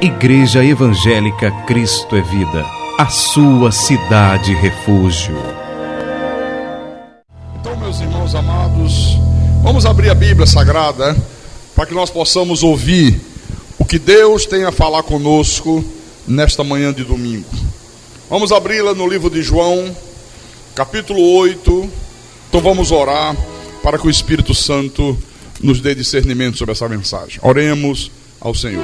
Igreja Evangélica Cristo é Vida, a sua cidade refúgio. Então, meus irmãos amados, vamos abrir a Bíblia Sagrada para que nós possamos ouvir o que Deus tem a falar conosco nesta manhã de domingo. Vamos abri-la no livro de João, capítulo 8. Então vamos orar para que o Espírito Santo nos dê discernimento sobre essa mensagem. Oremos ao Senhor.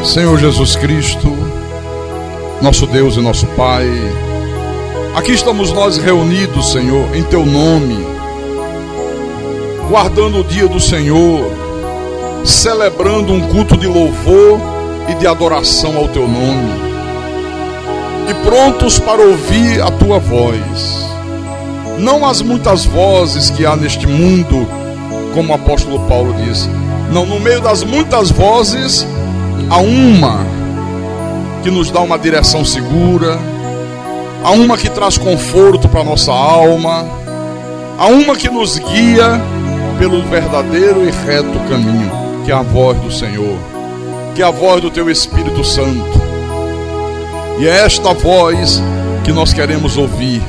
Senhor Jesus Cristo, nosso Deus e nosso Pai, aqui estamos nós reunidos, Senhor, em Teu nome, guardando o dia do Senhor, celebrando um culto de louvor e de adoração ao Teu nome, e prontos para ouvir a Tua voz, não as muitas vozes que há neste mundo, como o apóstolo Paulo diz, não, no meio das muitas vozes, há uma que nos dá uma direção segura, há uma que traz conforto para a nossa alma, há uma que nos guia pelo verdadeiro e reto caminho, que é a voz do Senhor, que é a voz do Teu Espírito Santo. E é esta voz que nós queremos ouvir.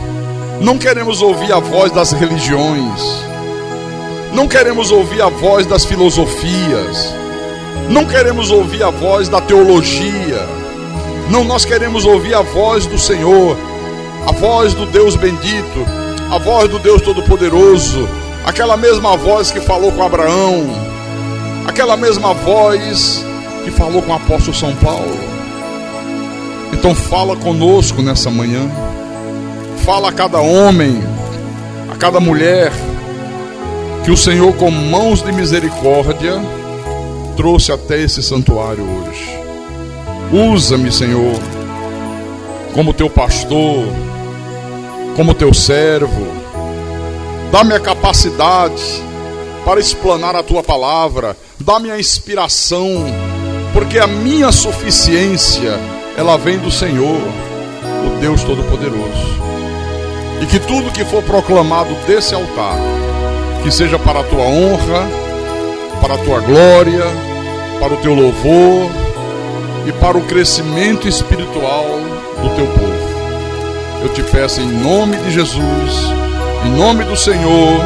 Não queremos ouvir a voz das religiões, não queremos ouvir a voz das filosofias, não queremos ouvir a voz da teologia. Não, nós queremos ouvir a voz do Senhor, a voz do Deus bendito, a voz do Deus Todo-Poderoso, aquela mesma voz que falou com Abraão, aquela mesma voz que falou com o apóstolo São Paulo. Então fala conosco nessa manhã, fala a cada homem, a cada mulher, que o Senhor com mãos de misericórdia trouxe até esse santuário hoje. Usa-me, Senhor, como Teu pastor, como Teu servo. Dá-me a capacidade para explanar a Tua palavra. Dá-me a inspiração, porque a minha suficiência, ela vem do Senhor, o Deus Todo-Poderoso. E que tudo que for proclamado desse altar, que seja para a Tua honra, para a Tua glória, para o Teu louvor e para o crescimento espiritual do Teu povo. Eu te peço em nome de Jesus, em nome do Senhor,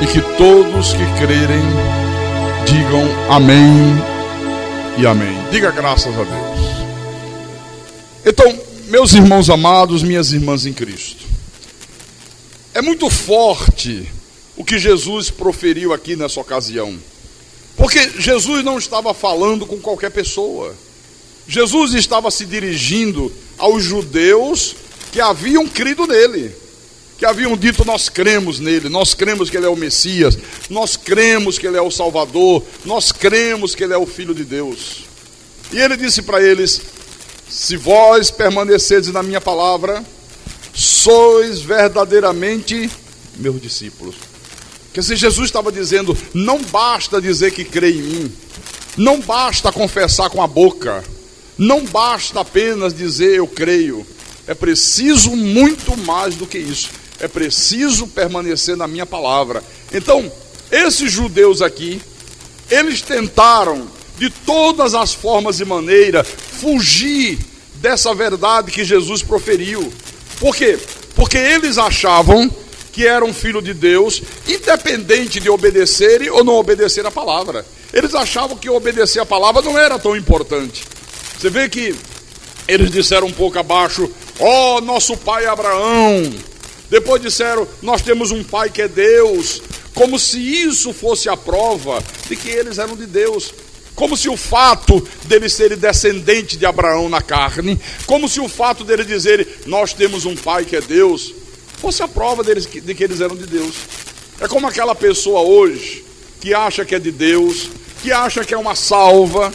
e que todos que crerem digam amém e amém. Diga graças a Deus. Então, meus irmãos amados, minhas irmãs em Cristo, é muito forte o que Jesus proferiu aqui nessa ocasião. Porque Jesus não estava falando com qualquer pessoa. Jesus estava se dirigindo aos judeus que haviam crido nele, que haviam dito: nós cremos nele, nós cremos que ele é o Messias, nós cremos que ele é o Salvador, nós cremos que ele é o Filho de Deus. E ele disse para eles: se vós permanecerdes na minha palavra, sois verdadeiramente meus discípulos. Quer dizer, Jesus estava dizendo: não basta dizer que crê em mim, não basta confessar com a boca, não basta apenas dizer eu creio, é preciso muito mais do que isso, é preciso permanecer na minha palavra. Então, esses judeus aqui, eles tentaram de todas as formas e maneiras fugir dessa verdade que Jesus proferiu. Por quê? Porque eles achavam que era um filho de Deus, independente de obedecerem ou não obedecer a palavra. Eles achavam que obedecer a palavra não era tão importante. Você vê que eles disseram um pouco abaixo: ó, nosso pai Abraão. Depois disseram: nós temos um pai que é Deus. Como se isso fosse a prova de que eles eram de Deus. Como se o fato deles serem descendentes de Abraão na carne, como se o fato deles dizerem: nós temos um pai que é Deus, fosse a prova deles, de que eles eram de Deus. É como aquela pessoa hoje que acha que é de Deus, que acha que é uma salva,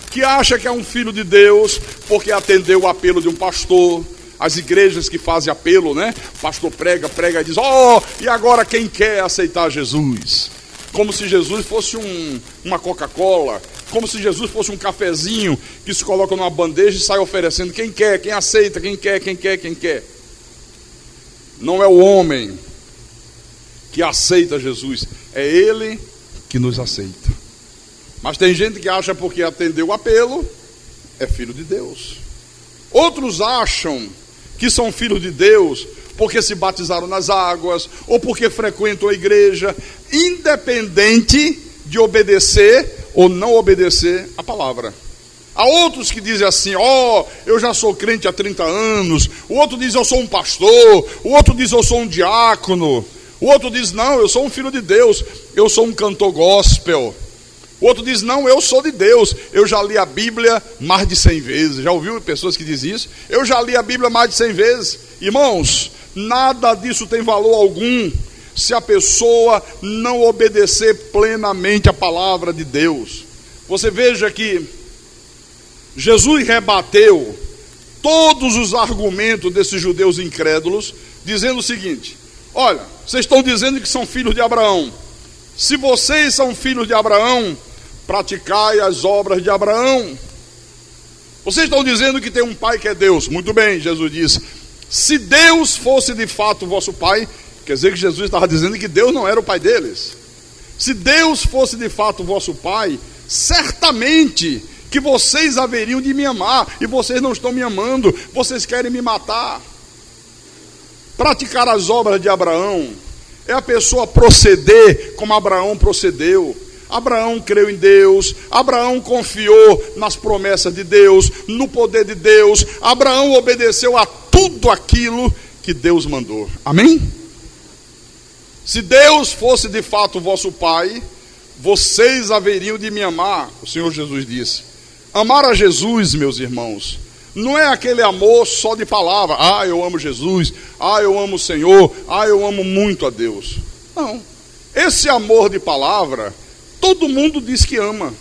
que acha que é um filho de Deus porque atendeu o apelo de um pastor, as igrejas que fazem apelo, né? O pastor prega e diz: e agora quem quer aceitar Jesus? Como se Jesus fosse uma Coca-Cola, como se Jesus fosse um cafezinho que se coloca numa bandeja e sai oferecendo. Quem quer, quem aceita, quem quer. Não é o homem que aceita Jesus, é Ele que nos aceita. Mas tem gente que acha porque atendeu o apelo, é filho de Deus. Outros acham que são filhos de Deus porque se batizaram nas águas, ou porque frequentam a igreja, independente de obedecer ou não obedecer a palavra. Há outros que dizem assim: eu já sou crente há 30 anos. O outro diz: eu sou um pastor. O outro diz: eu sou um diácono. O outro diz: não, eu sou um filho de Deus, eu sou um cantor gospel. O outro diz: não, eu sou de Deus, eu já li a Bíblia mais de 100 vezes. Já ouviu pessoas que dizem isso? Eu já li a Bíblia mais de 100 vezes. Irmãos, nada disso tem valor algum se a pessoa não obedecer plenamente a palavra de Deus. Você veja que Jesus rebateu todos os argumentos desses judeus incrédulos, dizendo o seguinte: olha, vocês estão dizendo que são filhos de Abraão. Se vocês são filhos de Abraão, praticai as obras de Abraão. Vocês estão dizendo que tem um pai que é Deus. Muito bem, Jesus disse: se Deus fosse de fato o vosso pai, quer dizer que Jesus estava dizendo que Deus não era o pai deles. Se Deus fosse de fato o vosso pai, certamente que vocês haveriam de me amar, e vocês não estão me amando, vocês querem me matar. Praticar as obras de Abraão é a pessoa proceder como Abraão procedeu. Abraão creu em Deus, Abraão confiou nas promessas de Deus, no poder de Deus. Abraão obedeceu a tudo aquilo que Deus mandou. Amém? Se Deus fosse de fato o vosso pai, vocês haveriam de me amar. O Senhor Jesus disse. Amar a Jesus, meus irmãos, não é aquele amor só de palavra. Eu amo Jesus, eu amo o Senhor, eu amo muito a Deus. Não, esse amor de palavra, todo mundo diz que ama.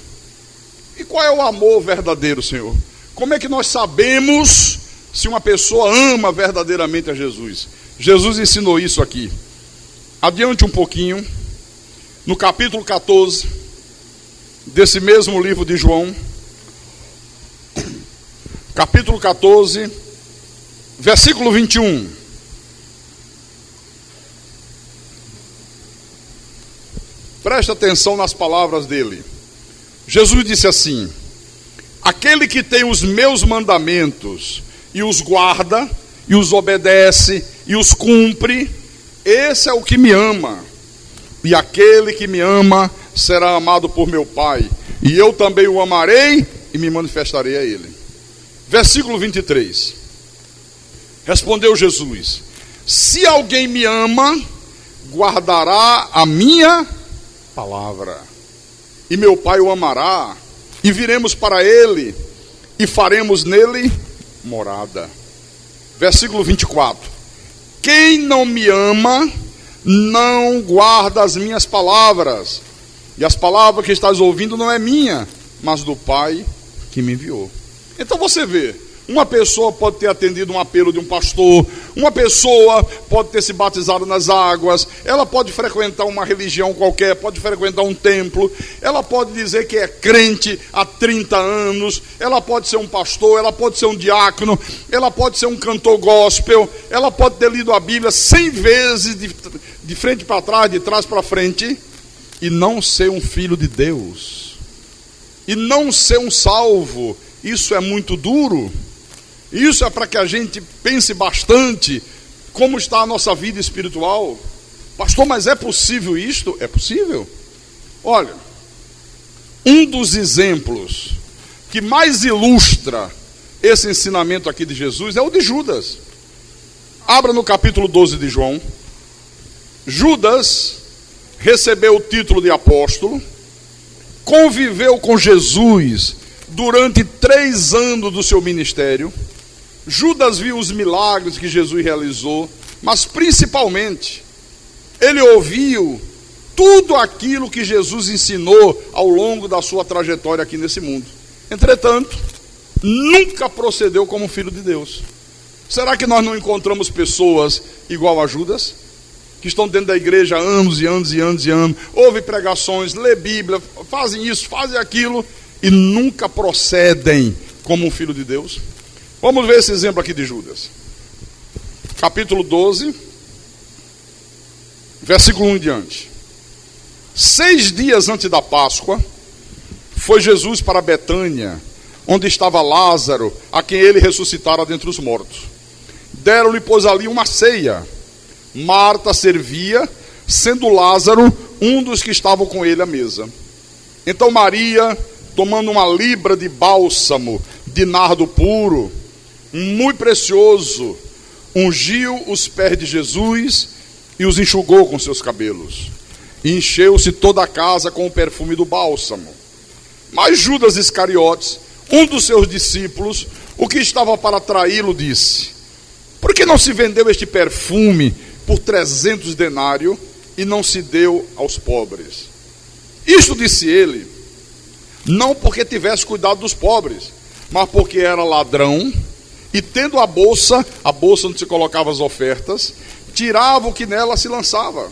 E qual é o amor verdadeiro, Senhor? Como é que nós sabemos se uma pessoa ama verdadeiramente a Jesus? Jesus ensinou isso aqui. Adiante um pouquinho, no capítulo 14 desse mesmo livro de João, capítulo 14, versículo 21. Presta atenção nas palavras dele. Jesus disse assim: aquele que tem os meus mandamentos e os guarda, e os obedece, e os cumpre, esse é o que me ama. E aquele que me ama será amado por meu Pai, e eu também o amarei e me manifestarei a ele. Versículo 23. Respondeu Jesus: se alguém me ama, guardará a minha palavra, e meu Pai o amará, e viremos para ele, e faremos nele morada. Versículo 24. Quem não me ama, não guarda as minhas palavras, e as palavras que estás ouvindo não é minha, mas do Pai que me enviou. Então você vê, uma pessoa pode ter atendido um apelo de um pastor, uma pessoa pode ter se batizado nas águas, ela pode frequentar uma religião qualquer, pode frequentar um templo, ela pode dizer que é crente há 30 anos, ela pode ser um pastor, ela pode ser um diácono, ela pode ser um cantor gospel, ela pode ter lido a Bíblia 100 vezes de frente para trás, de trás para frente, e não ser um filho de Deus, e não ser um salvo. Isso é muito duro. Isso é para que a gente pense bastante como está a nossa vida espiritual. Pastor, mas é possível isto? É possível. Olha, um dos exemplos que mais ilustra esse ensinamento aqui de Jesus é o de Judas. Abra no capítulo 12 de João. Judas recebeu o título de apóstolo, conviveu com Jesus durante 3 anos do seu ministério. Judas viu os milagres que Jesus realizou, mas principalmente, ele ouviu tudo aquilo que Jesus ensinou ao longo da sua trajetória aqui nesse mundo. Entretanto, nunca procedeu como filho de Deus. Será que nós não encontramos pessoas igual a Judas? Que estão dentro da igreja há anos e anos e anos e anos, ouvem pregações, lê Bíblia, fazem isso, fazem aquilo, e nunca procedem como um filho de Deus? Vamos ver esse exemplo aqui de Judas. Capítulo 12, versículo 1 em diante. 6 dias antes da Páscoa, foi Jesus para Betânia, onde estava Lázaro, a quem ele ressuscitara dentre os mortos. Deram-lhe, pois, ali uma ceia. Marta servia, sendo Lázaro um dos que estavam com ele à mesa. Então Maria, tomando uma libra de bálsamo de nardo puro, muito precioso, ungiu os pés de Jesus e os enxugou com seus cabelos. E encheu-se toda a casa com o perfume do bálsamo. Mas Judas Iscariotes, um dos seus discípulos, o que estava para traí-lo, disse: por que não se vendeu este perfume por 300 denários e não se deu aos pobres? Isto disse ele, não porque tivesse cuidado dos pobres, mas porque era ladrão, e tendo a bolsa onde se colocava as ofertas, tirava o que nela se lançava.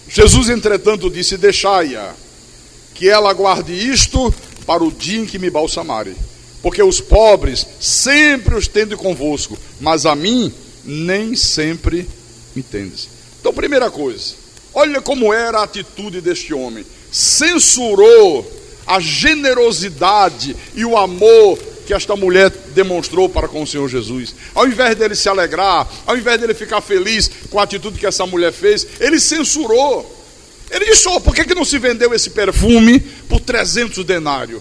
Jesus, entretanto, disse: deixai-a, que ela guarde isto para o dia em que me balsamarem, porque os pobres sempre os tende convosco, mas a mim nem sempre me tendes. Então, primeira coisa, olha como era a atitude deste homem. Censurou a generosidade e o amor que esta mulher demonstrou para com o Senhor Jesus. Ao invés dele se alegrar, ao invés dele ficar feliz com a atitude que essa mulher fez, ele censurou. Ele disse: por que não se vendeu esse perfume por 300 denários?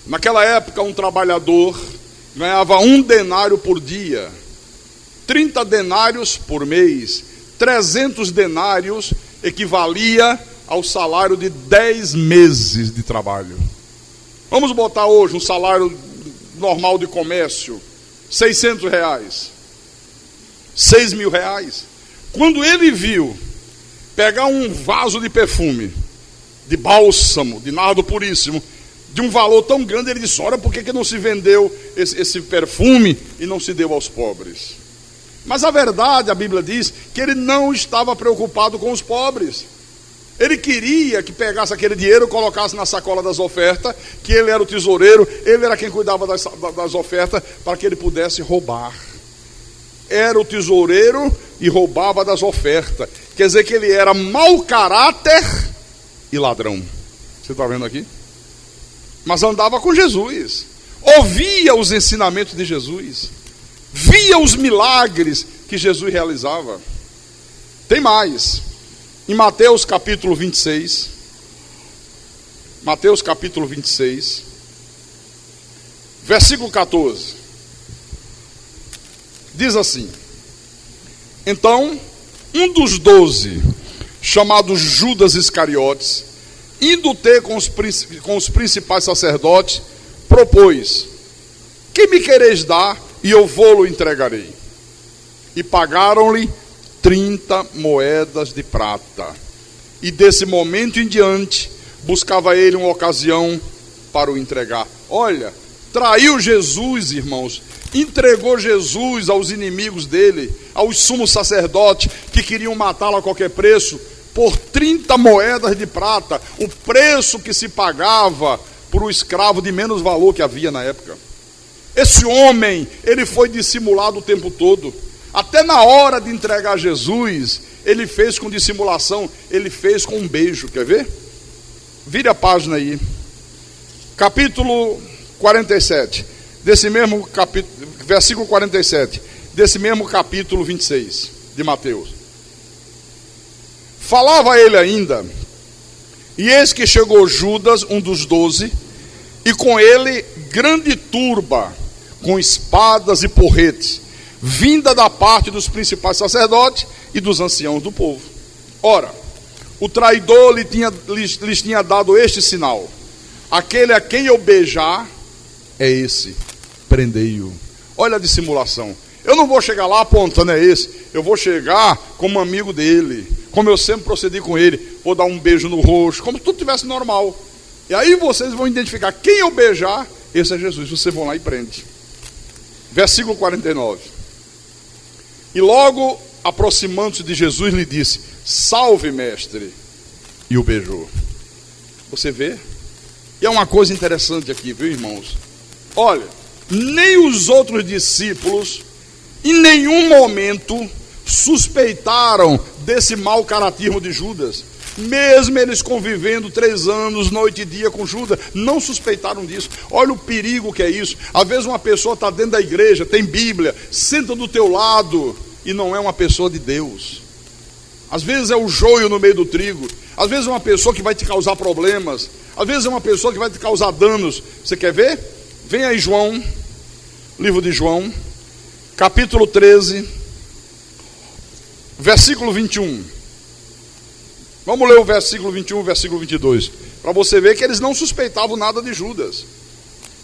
Naquela época, um trabalhador ganhava 1 denário por dia, 30 denários por mês. 300 denários equivalia ao salário de 10 meses de trabalho. Vamos botar hoje um salário normal de comércio, 600 reais, 6 mil reais. Quando ele viu pegar um vaso de perfume, de bálsamo, de nardo puríssimo, de um valor tão grande, ele disse: ora, por que não se vendeu esse perfume e não se deu aos pobres? Mas a verdade, a Bíblia diz que ele não estava preocupado com os pobres. Ele queria que pegasse aquele dinheiro, colocasse na sacola das ofertas, que ele era o tesoureiro, ele era quem cuidava das ofertas, para que ele pudesse roubar. Era o tesoureiro e roubava das ofertas. Quer dizer que ele era mau caráter e ladrão. Você está vendo aqui? Mas andava com Jesus, ouvia os ensinamentos de Jesus, via os milagres que Jesus realizava. Tem mais. Em Mateus capítulo 26, Mateus capítulo 26, versículo 14, diz assim: então, um dos 12, chamado Judas Iscariotes, indo ter com os principais sacerdotes, propôs: que me quereis dar, e eu vou-lo entregarei. E pagaram-lhe 30 moedas de prata. E desse momento em diante, buscava ele uma ocasião para o entregar. Olha, traiu Jesus, irmãos, entregou Jesus aos inimigos dele, aos sumos sacerdotes que queriam matá-lo a qualquer preço, por 30 moedas de prata, o preço que se pagava por um escravo de menos valor que havia na época. Esse homem, ele foi dissimulado o tempo todo. Até na hora de entregar Jesus, ele fez com dissimulação, ele fez com um beijo. Quer ver? Vire a página aí. Capítulo 47, desse mesmo capítulo, versículo 47, desse mesmo capítulo 26 de Mateus. Falava ele ainda, e eis que chegou Judas, um dos 12, e com ele grande turba, com espadas e porretes, vinda da parte dos principais sacerdotes e dos anciãos do povo. Ora, o traidor lhes tinha dado este sinal: aquele a quem eu beijar é esse, prendei-o. Olha a dissimulação. Eu não vou chegar lá apontando é esse, eu vou chegar como amigo dele, como eu sempre procedi com ele, vou dar um beijo no rosto, como se tudo tivesse normal. E aí vocês vão identificar quem eu beijar, esse é Jesus. Vocês vão lá e prende. Versículo 49. E logo, aproximando-se de Jesus, lhe disse: salve, mestre. E o beijou. Você vê? E é uma coisa interessante aqui, viu, irmãos? Olha, nem os outros discípulos, em nenhum momento, suspeitaram desse mau caratismo de Judas. Mesmo eles convivendo 3 anos, noite e dia com Judas, não suspeitaram disso. Olha o perigo que é isso. Às vezes uma pessoa está dentro da igreja, tem Bíblia, senta do teu lado e não é uma pessoa de Deus. Às vezes é o joio no meio do trigo. Às vezes é uma pessoa que vai te causar problemas. Às vezes é uma pessoa que vai te causar danos. Você quer ver? Vem aí João, livro de João, capítulo 13, versículo 21. Vamos ler o versículo 21 e o versículo 22, para você ver que eles não suspeitavam nada de Judas.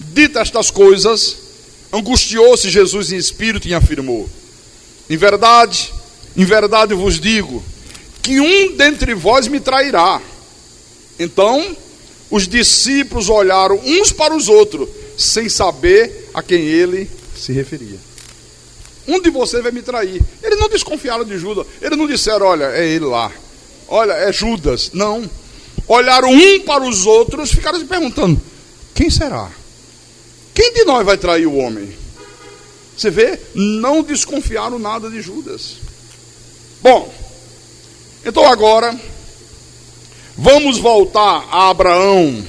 Dita estas coisas, angustiou-se Jesus em espírito e afirmou: em verdade vos digo, que um dentre vós me trairá. Então, os discípulos olharam uns para os outros, sem saber a quem ele se referia. Um de vocês vai me trair. Eles não desconfiaram de Judas. Eles não disseram: olha, é ele lá. Olha, é Judas. Não. Olharam um para os outros, ficaram se perguntando: quem será? Quem de nós vai trair o homem? Você vê? Não desconfiaram nada de Judas. Bom, então agora vamos voltar a Abraão,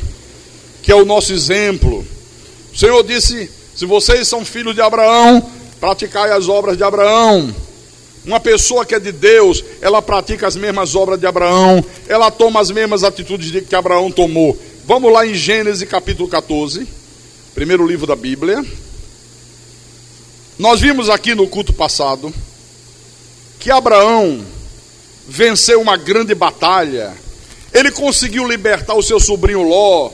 que é o nosso exemplo. O Senhor disse: se vocês são filhos de Abraão, praticai as obras de Abraão. Uma pessoa que é de Deus, ela pratica as mesmas obras de Abraão, ela toma as mesmas atitudes que Abraão tomou. Vamos lá em Gênesis capítulo 14, primeiro livro da Bíblia. Nós vimos aqui no culto passado que Abraão venceu uma grande batalha. Ele conseguiu libertar o seu sobrinho Ló.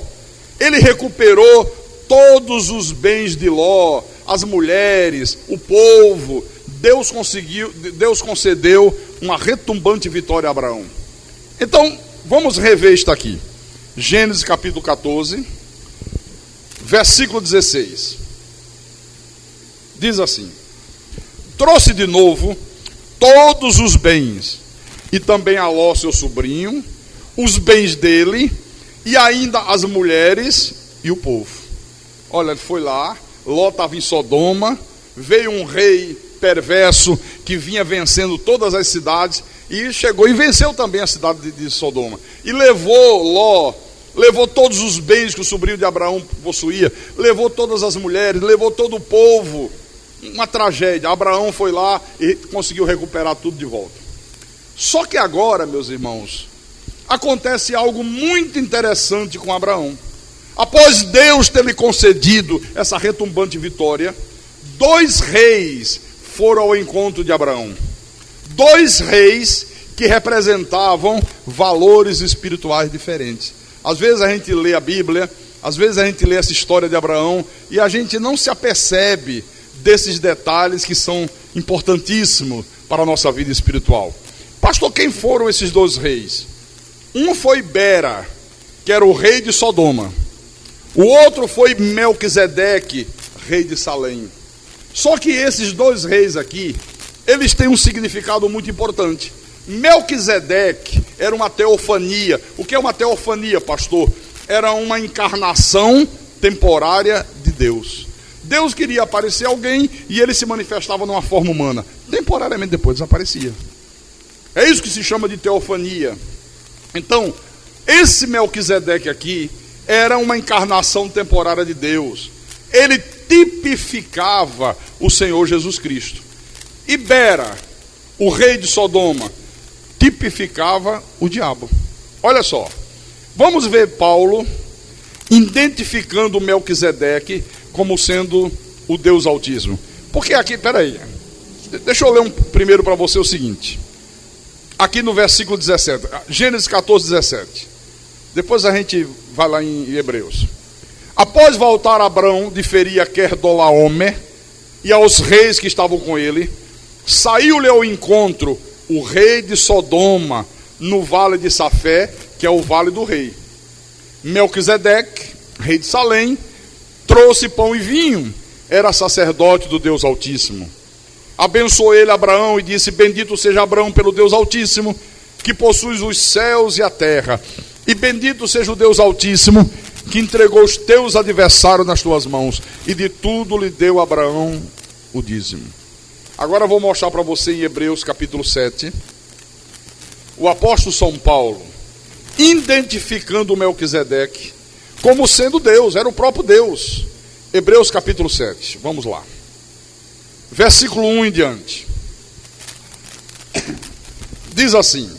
Ele recuperou todos os bens de Ló, as mulheres, o povo. Deus concedeu uma retumbante vitória a Abraão. Então, vamos rever isto aqui. Gênesis capítulo 14, versículo 16. Diz assim: trouxe de novo todos os bens, e também a Ló, seu sobrinho, os bens dele, e ainda as mulheres e o povo. Olha, ele foi lá, Ló estava em Sodoma, veio um rei perverso que vinha vencendo todas as cidades, e chegou e venceu também a cidade de Sodoma, e levou Ló, levou todos os bens que o sobrinho de Abraão possuía, levou todas as mulheres, levou todo o povo. Uma tragédia. Abraão foi lá e conseguiu recuperar tudo de volta. Só que agora, meus irmãos, acontece algo muito interessante com Abraão. Após Deus ter lhe concedido essa retumbante vitória, 2 reis foram ao encontro de Abraão. 2 reis que representavam valores espirituais diferentes. Às vezes a gente lê a Bíblia, às vezes a gente lê essa história de Abraão e a gente não se apercebe desses detalhes que são importantíssimos para a nossa vida espiritual. Pastor, quem foram esses 2 reis? Um foi Bera, que era o rei de Sodoma. O outro foi Melquisedeque, rei de Salém. Só que esses 2 reis aqui, eles têm um significado muito importante. Melquisedeque era uma teofania. O que é uma teofania, pastor? Era uma encarnação temporária de Deus. Deus queria aparecer alguém e ele se manifestava numa forma humana. Temporariamente depois desaparecia. É isso que se chama de teofania. Então, esse Melquisedeque aqui era uma encarnação temporária de Deus. Ele tipificava o Senhor Jesus Cristo. E Bera, o rei de Sodoma, tipificava o diabo. Olha só, vamos ver Paulo identificando Melquisedeque como sendo o Deus Altíssimo. Porque aqui, peraí, deixa eu ler primeiro para você o seguinte. Aqui no versículo 17, Gênesis 14, 17. Depois a gente vai lá em Hebreus. Após voltar Abrão de ferir a Querdolaomer e aos reis que estavam com ele, saiu-lhe ao encontro o rei de Sodoma no vale de Safé, que é o vale do rei. Melquisedeque, rei de Salém, trouxe pão e vinho, era sacerdote do Deus Altíssimo. Abençoou ele Abraão e disse: bendito seja Abraão pelo Deus Altíssimo, que possui os céus e a terra. E bendito seja o Deus Altíssimo, que entregou os teus adversários nas tuas mãos. E de tudo lhe deu Abraão o dízimo. Agora eu vou mostrar para você em Hebreus capítulo 7, o apóstolo São Paulo, identificando o Melquisedeque como sendo Deus, era o próprio Deus. Hebreus capítulo 7, vamos lá. Versículo 1 em diante. Diz assim: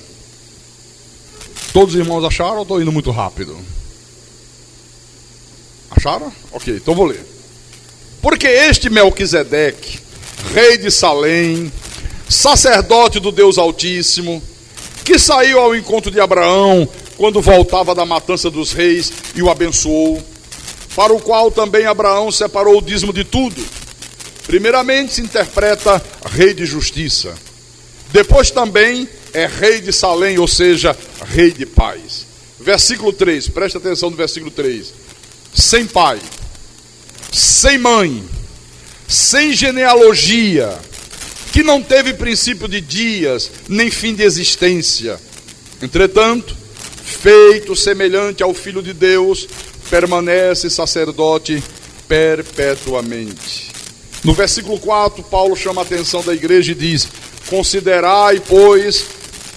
todos os irmãos acharam ou estou indo muito rápido? Acharam? Ok, então vou ler. Porque este Melquisedeque, rei de Salém, sacerdote do Deus Altíssimo, que saiu ao encontro de Abraão quando voltava da matança dos reis e o abençoou, para o qual também Abraão separou o dízimo de tudo. Primeiramente se interpreta rei de justiça, depois também é rei de Salém, ou seja, rei de paz. Versículo 3, presta atenção no versículo 3. Sem pai, sem mãe, sem genealogia, que não teve princípio de dias, nem fim de existência. Entretanto, feito semelhante ao Filho de Deus, permanece sacerdote perpetuamente. No versículo 4, Paulo chama a atenção da igreja e diz: considerai, pois,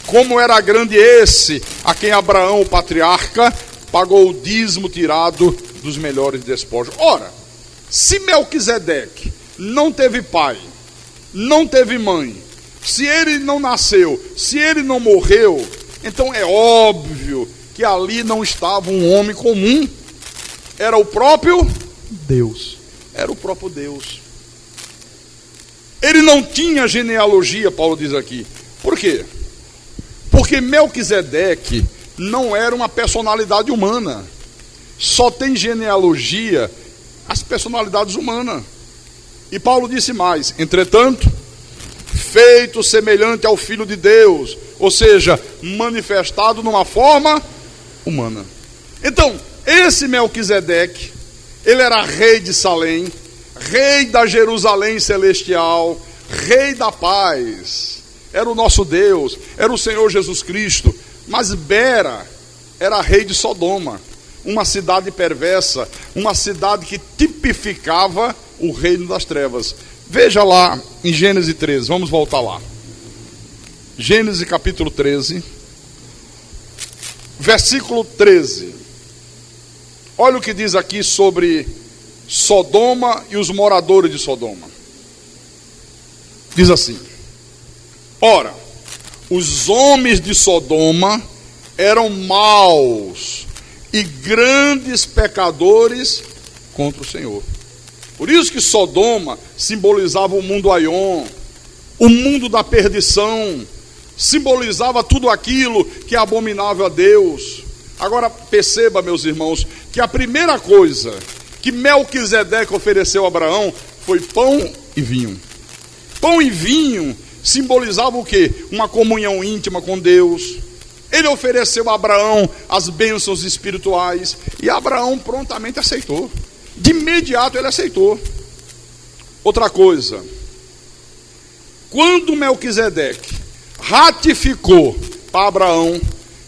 como era grande esse, a quem Abraão, o patriarca, pagou o dízimo tirado dos melhores despojos. Ora, se Melquisedeque não teve pai, não teve mãe, se ele não nasceu, se ele não morreu, então é óbvio que ali não estava um homem comum. Era o próprio Deus. Era o próprio Deus. Ele não tinha genealogia, Paulo diz aqui. Por quê? Porque Melquisedeque não era uma personalidade humana. Só tem genealogia as personalidades humanas. E Paulo disse mais: entretanto, feito semelhante ao Filho de Deus, ou seja, manifestado numa forma humana. Então, esse Melquisedeque, ele era rei de Salém, rei da Jerusalém celestial, rei da paz. Era o nosso Deus, era o Senhor Jesus Cristo. Mas Bera era rei de Sodoma, uma cidade perversa, uma cidade que tipificava o reino das trevas. Veja lá em Gênesis 13, vamos voltar lá. Gênesis capítulo 13, versículo 13. Olha o que diz aqui sobre Sodoma e os moradores de Sodoma. Diz assim: ora, os homens de Sodoma eram maus e grandes pecadores contra o Senhor. Por isso que Sodoma simbolizava o mundo Aion, o mundo da perdição, simbolizava tudo aquilo que é abominável a Deus. Agora perceba, meus irmãos, que a primeira coisa que Melquisedeque ofereceu a Abraão foi pão e vinho. Pão e vinho simbolizava o quê? Uma comunhão íntima com Deus. Ele ofereceu a Abraão as bênçãos espirituais e Abraão prontamente aceitou. De imediato ele aceitou. Outra coisa, quando Melquisedeque ratificou para Abraão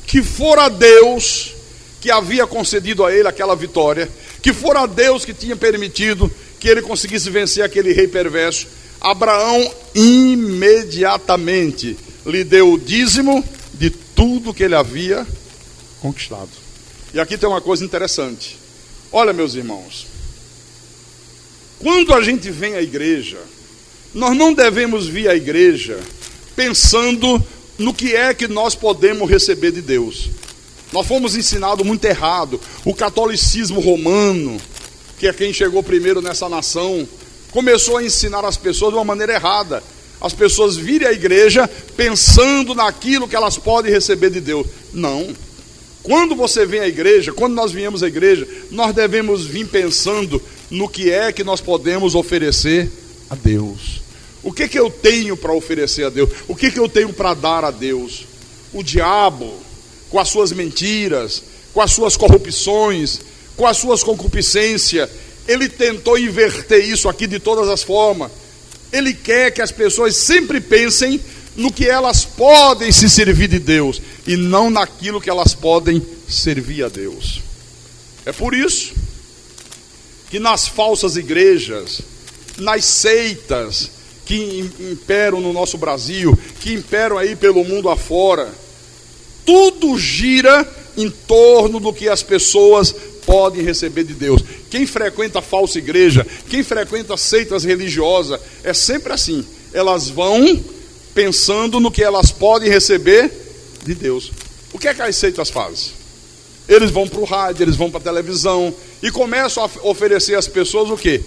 que fora Deus que havia concedido a ele aquela vitória, que fora Deus que tinha permitido que ele conseguisse vencer aquele rei perverso, Abraão imediatamente lhe deu o dízimo de tudo que ele havia conquistado. E aqui tem uma coisa interessante. Olha, meus irmãos, quando a gente vem à igreja, nós não devemos vir à igreja pensando no que é que nós podemos receber de Deus. Nós fomos ensinados muito errado. O catolicismo romano, que é quem chegou primeiro nessa nação, começou a ensinar as pessoas de uma maneira errada. As pessoas virem à igreja pensando naquilo que elas podem receber de Deus. Não. Quando você vem à igreja, quando nós viemos à igreja, nós devemos vir pensando no que é que nós podemos oferecer a Deus. O que eu tenho para oferecer a Deus? O que eu tenho para dar a Deus? O diabo, com as suas mentiras, com as suas corrupções, com as suas concupiscências, ele tentou inverter isso aqui de todas as formas. Ele quer que as pessoas sempre pensem no que elas podem se servir de Deus e não naquilo que elas podem servir a Deus. É por isso que nas falsas igrejas, nas seitas que imperam no nosso Brasil, que imperam aí pelo mundo afora, tudo gira em torno do que as pessoas podem receber de Deus. Quem frequenta a falsa igreja, quem frequenta seitas religiosas, é sempre assim. Elas vão pensando no que elas podem receber de Deus. O que é que as seitas fazem? Eles vão para o rádio, eles vão para a televisão e começam a oferecer às pessoas o quê?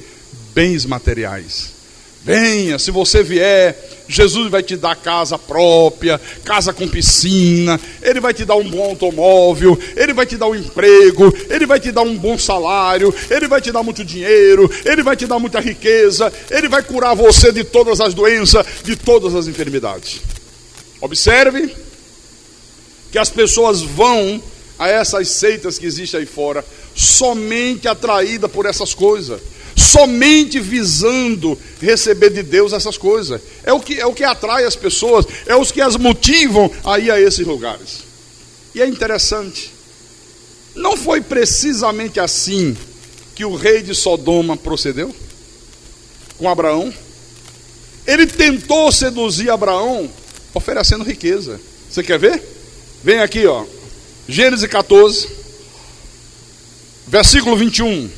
Bens materiais. Venha, se você vier, Jesus vai te dar casa própria, casa com piscina, Ele vai te dar um bom automóvel, Ele vai te dar um emprego, Ele vai te dar um bom salário, Ele vai te dar muito dinheiro, Ele vai te dar muita riqueza, Ele vai curar você de todas as doenças, de todas as enfermidades. Observe que as pessoas vão a essas seitas que existem aí fora, somente atraída por essas coisas, somente visando receber de Deus essas coisas. É o que atrai as pessoas, é os que as motivam a ir a esses lugares. E é interessante, não foi precisamente assim que o rei de Sodoma procedeu com Abraão? Ele tentou seduzir Abraão oferecendo riqueza. Você quer ver? Vem aqui, ó, Gênesis 14, versículo 21.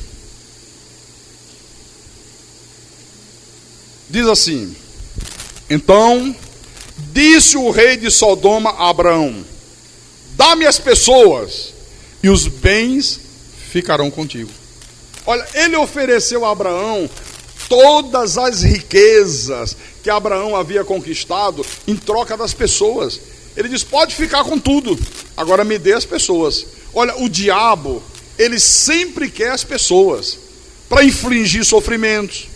Diz assim: então disse o rei de Sodoma a Abraão: dá-me as pessoas e os bens ficarão contigo. Olha, ele ofereceu a Abraão todas as riquezas que Abraão havia conquistado em troca das pessoas. Ele diz: pode ficar com tudo, agora me dê as pessoas. Olha, o diabo, ele sempre quer as pessoas para infligir sofrimentos,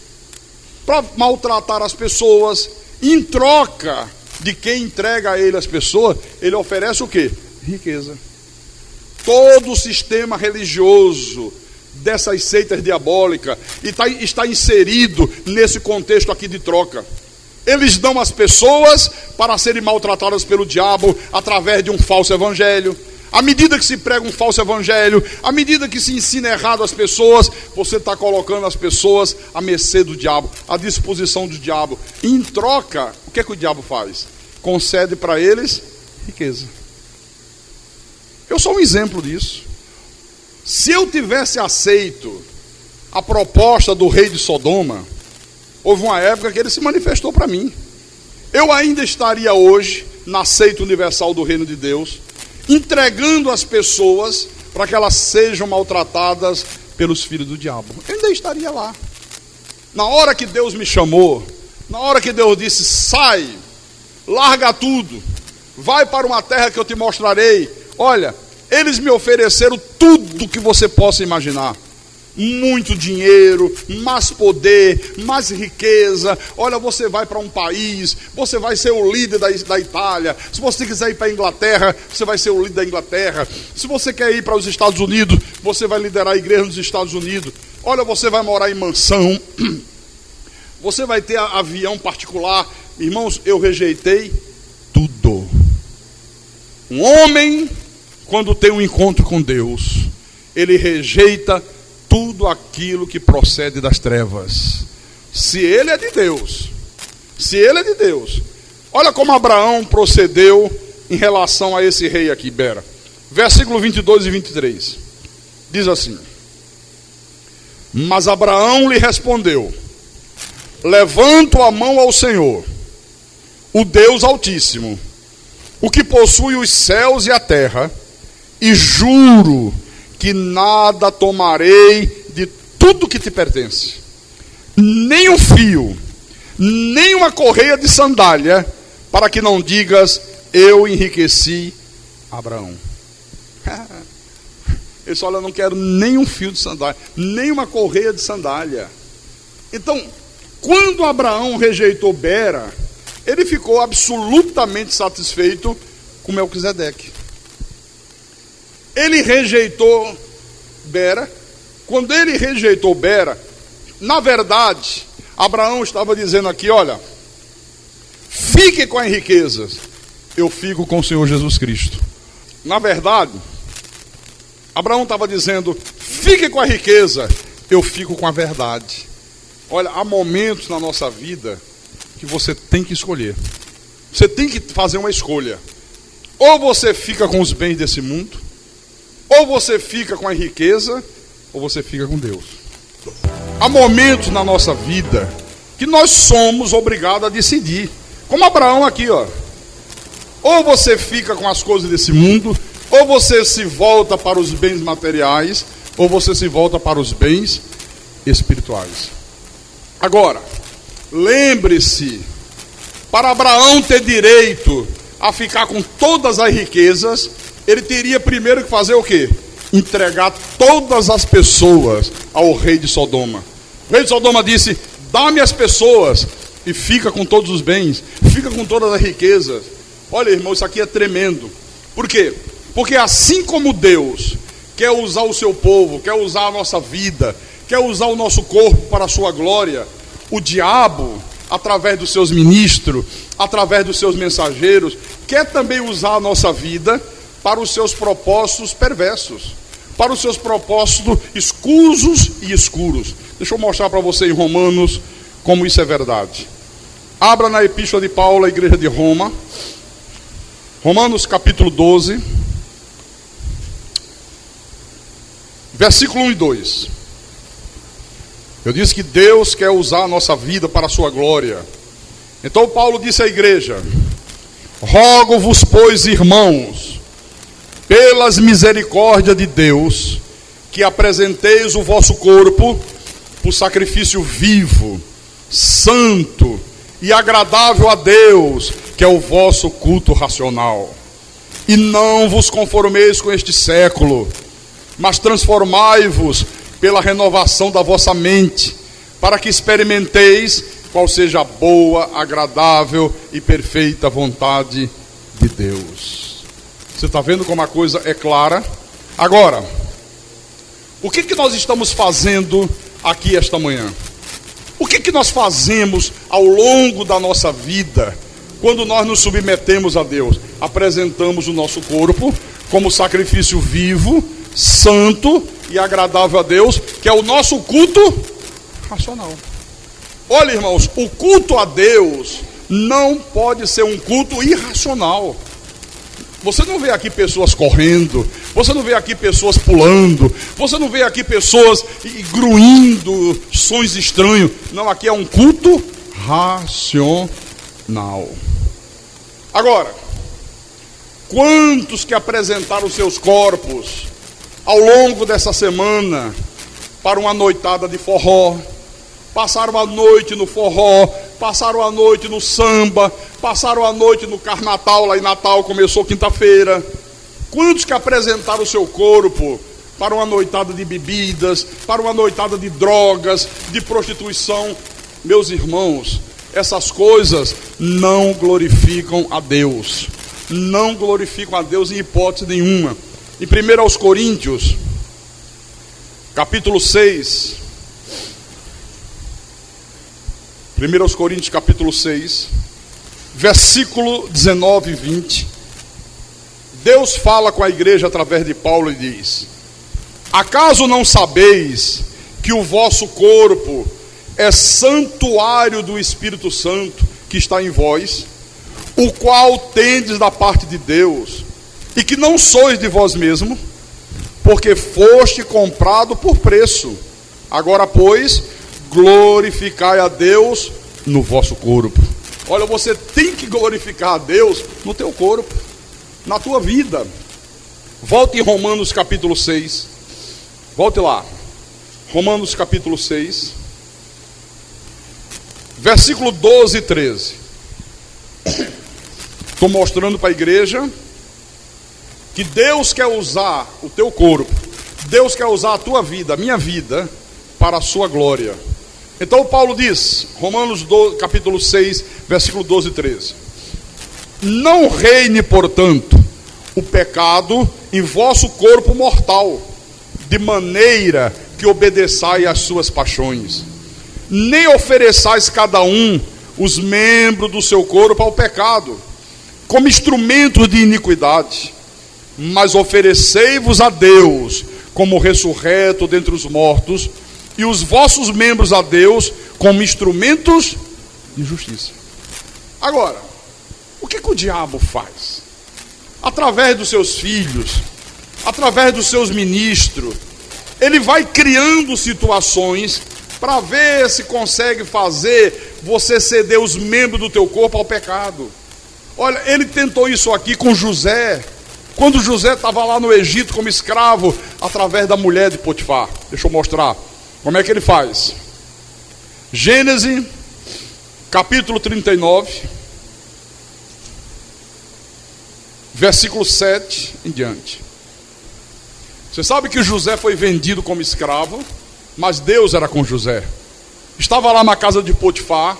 para maltratar as pessoas. Em troca de quem entrega a ele as pessoas, ele oferece o quê? Riqueza. Todo o sistema religioso dessas seitas diabólicas está inserido nesse contexto aqui de troca. Eles dão as pessoas para serem maltratadas pelo diabo através de um falso evangelho. À medida que se prega um falso evangelho, à medida que se ensina errado às pessoas, você está colocando as pessoas à mercê do diabo, à disposição do diabo. E em troca, o que é que o diabo faz? Concede para eles riqueza. Eu sou um exemplo disso. Se eu tivesse aceito a proposta do rei de Sodoma, houve uma época que ele se manifestou para mim. Eu ainda estaria hoje na seita universal do reino de Deus, entregando as pessoas para que elas sejam maltratadas pelos filhos do diabo. Eu ainda estaria lá. Na hora que Deus me chamou, na hora que Deus disse: sai, larga tudo, vai para uma terra que eu te mostrarei. Olha, eles me ofereceram tudo que você possa imaginar. Muito dinheiro, mais poder, mais riqueza. Olha, você vai para um país, você vai ser o líder da Itália. Se você quiser ir para a Inglaterra, você vai ser o líder da Inglaterra. Se você quer ir para os Estados Unidos, você vai liderar a igreja nos Estados Unidos. Olha, você vai morar em mansão, você vai ter avião particular. Irmãos, eu rejeitei tudo. Um homem, quando tem um encontro com Deus, ele rejeita tudo aquilo que procede das trevas. Se ele é de Deus, se ele é de Deus. Olha como Abraão procedeu em relação a esse rei aqui, Bera. Versículo 22 e 23. Diz assim: mas Abraão lhe respondeu: levanto a mão ao Senhor, o Deus Altíssimo, o que possui os céus e a terra, e juro que nada tomarei de tudo que te pertence, nem um fio, nem uma correia de sandália, para que não digas: eu enriqueci Abraão. Ele disse: olha, eu não quero nem um fio de sandália, nem uma correia de sandália. Então, quando Abraão rejeitou Bera, ele ficou absolutamente satisfeito com Melquisedeque. Ele rejeitou Bera. Quando ele rejeitou Bera, na verdade, Abraão estava dizendo aqui, olha, fique com as riquezas, eu fico com o Senhor Jesus Cristo. Na verdade, Abraão estava dizendo, fique com a riqueza, eu fico com a verdade. Olha, há momentos na nossa vida que você tem que escolher. Você tem que fazer uma escolha. Ou você fica com os bens desse mundo, ou você fica com a riqueza, ou você fica com Deus. Há momentos na nossa vida que nós somos obrigados a decidir. Como Abraão aqui, ó. Ou você fica com as coisas desse mundo, ou você se volta para os bens materiais, ou você se volta para os bens espirituais. Agora, lembre-se, para Abraão ter direito a ficar com todas as riquezas, ele teria primeiro que fazer o quê? Entregar todas as pessoas ao rei de Sodoma. O rei de Sodoma disse, dá-me as pessoas e fica com todos os bens, fica com todas as riquezas. Olha, irmão, isso aqui é tremendo. Por quê? Porque assim como Deus quer usar o seu povo, quer usar a nossa vida, quer usar o nosso corpo para a sua glória, o diabo, através dos seus ministros, através dos seus mensageiros, quer também usar a nossa vida para os seus propósitos perversos, para os seus propósitos escusos e escuros. Deixa eu mostrar para você em Romanos como isso é verdade. Abra na Epístola de Paulo à Igreja de Roma, Romanos capítulo 12, versículo 1 e 2. Eu disse que Deus quer usar a nossa vida para a sua glória. Então Paulo disse à igreja, rogo-vos, pois, irmãos, pelas misericórdias de Deus, que apresenteis o vosso corpo por sacrifício vivo, santo e agradável a Deus, que é o vosso culto racional. E não vos conformeis com este século, mas transformai-vos pela renovação da vossa mente, para que experimenteis qual seja a boa, agradável e perfeita vontade de Deus. Você está vendo como a coisa é clara? Agora, o que nós estamos fazendo aqui esta manhã? O que nós fazemos ao longo da nossa vida, quando nós nos submetemos a Deus? Apresentamos o nosso corpo como sacrifício vivo, santo e agradável a Deus, que é o nosso culto racional. Olha, irmãos, o culto a Deus não pode ser um culto irracional. Você não vê aqui pessoas correndo, você não vê aqui pessoas pulando, você não vê aqui pessoas gruindo sons estranhos. Não, aqui é um culto racional. Agora, quantos que apresentaram seus corpos ao longo dessa semana para uma noitada de forró, passaram a noite no forró, passaram a noite no samba, passaram a noite no carnatal, lá em Natal, começou quinta-feira. Quantos que apresentaram o seu corpo para uma noitada de bebidas, para uma noitada de drogas, de prostituição? Meus irmãos, essas coisas não glorificam a Deus. Não glorificam a Deus em hipótese nenhuma. Em 1 Coríntios, capítulo 6, 1 Coríntios capítulo 6, versículo 19 e 20, Deus fala com a igreja através de Paulo e diz: acaso não sabeis que o vosso corpo é santuário do Espírito Santo que está em vós, o qual tendes da parte de Deus, e que não sois de vós mesmo, porque foste comprado por preço? Agora, pois, glorificai a Deus no vosso corpo. Olha, você tem que glorificar a Deus no teu corpo, na tua vida. Volte em Romanos capítulo 6. Volte lá. Romanos capítulo 6, versículo 12 e 13. Estou mostrando para a igreja que Deus quer usar o teu corpo, Deus quer usar a tua vida, a minha vida, para a sua glória. Então Paulo diz, Romanos 12, capítulo 6, versículo 12 e 13: não reine, portanto, o pecado em vosso corpo mortal, de maneira que obedeçai às suas paixões. nem ofereçais cada um os membros do seu corpo ao pecado, como instrumentos de iniquidade, mas oferecei-vos a Deus como ressurreto dentre os mortos, e os vossos membros a Deus como instrumentos de justiça. Agora, o que o diabo faz? Através dos seus filhos, através dos seus ministros, ele vai criando situações para ver se consegue fazer você ceder os membros do teu corpo ao pecado. Olha, ele tentou isso aqui com José, quando José estava lá no Egito como escravo, através da mulher de Potifar. Deixa eu mostrar como é que ele faz. Gênesis, capítulo 39, versículo 7 em diante. Você sabe que José foi vendido como escravo, mas Deus era com José. Estava lá na casa de Potifar.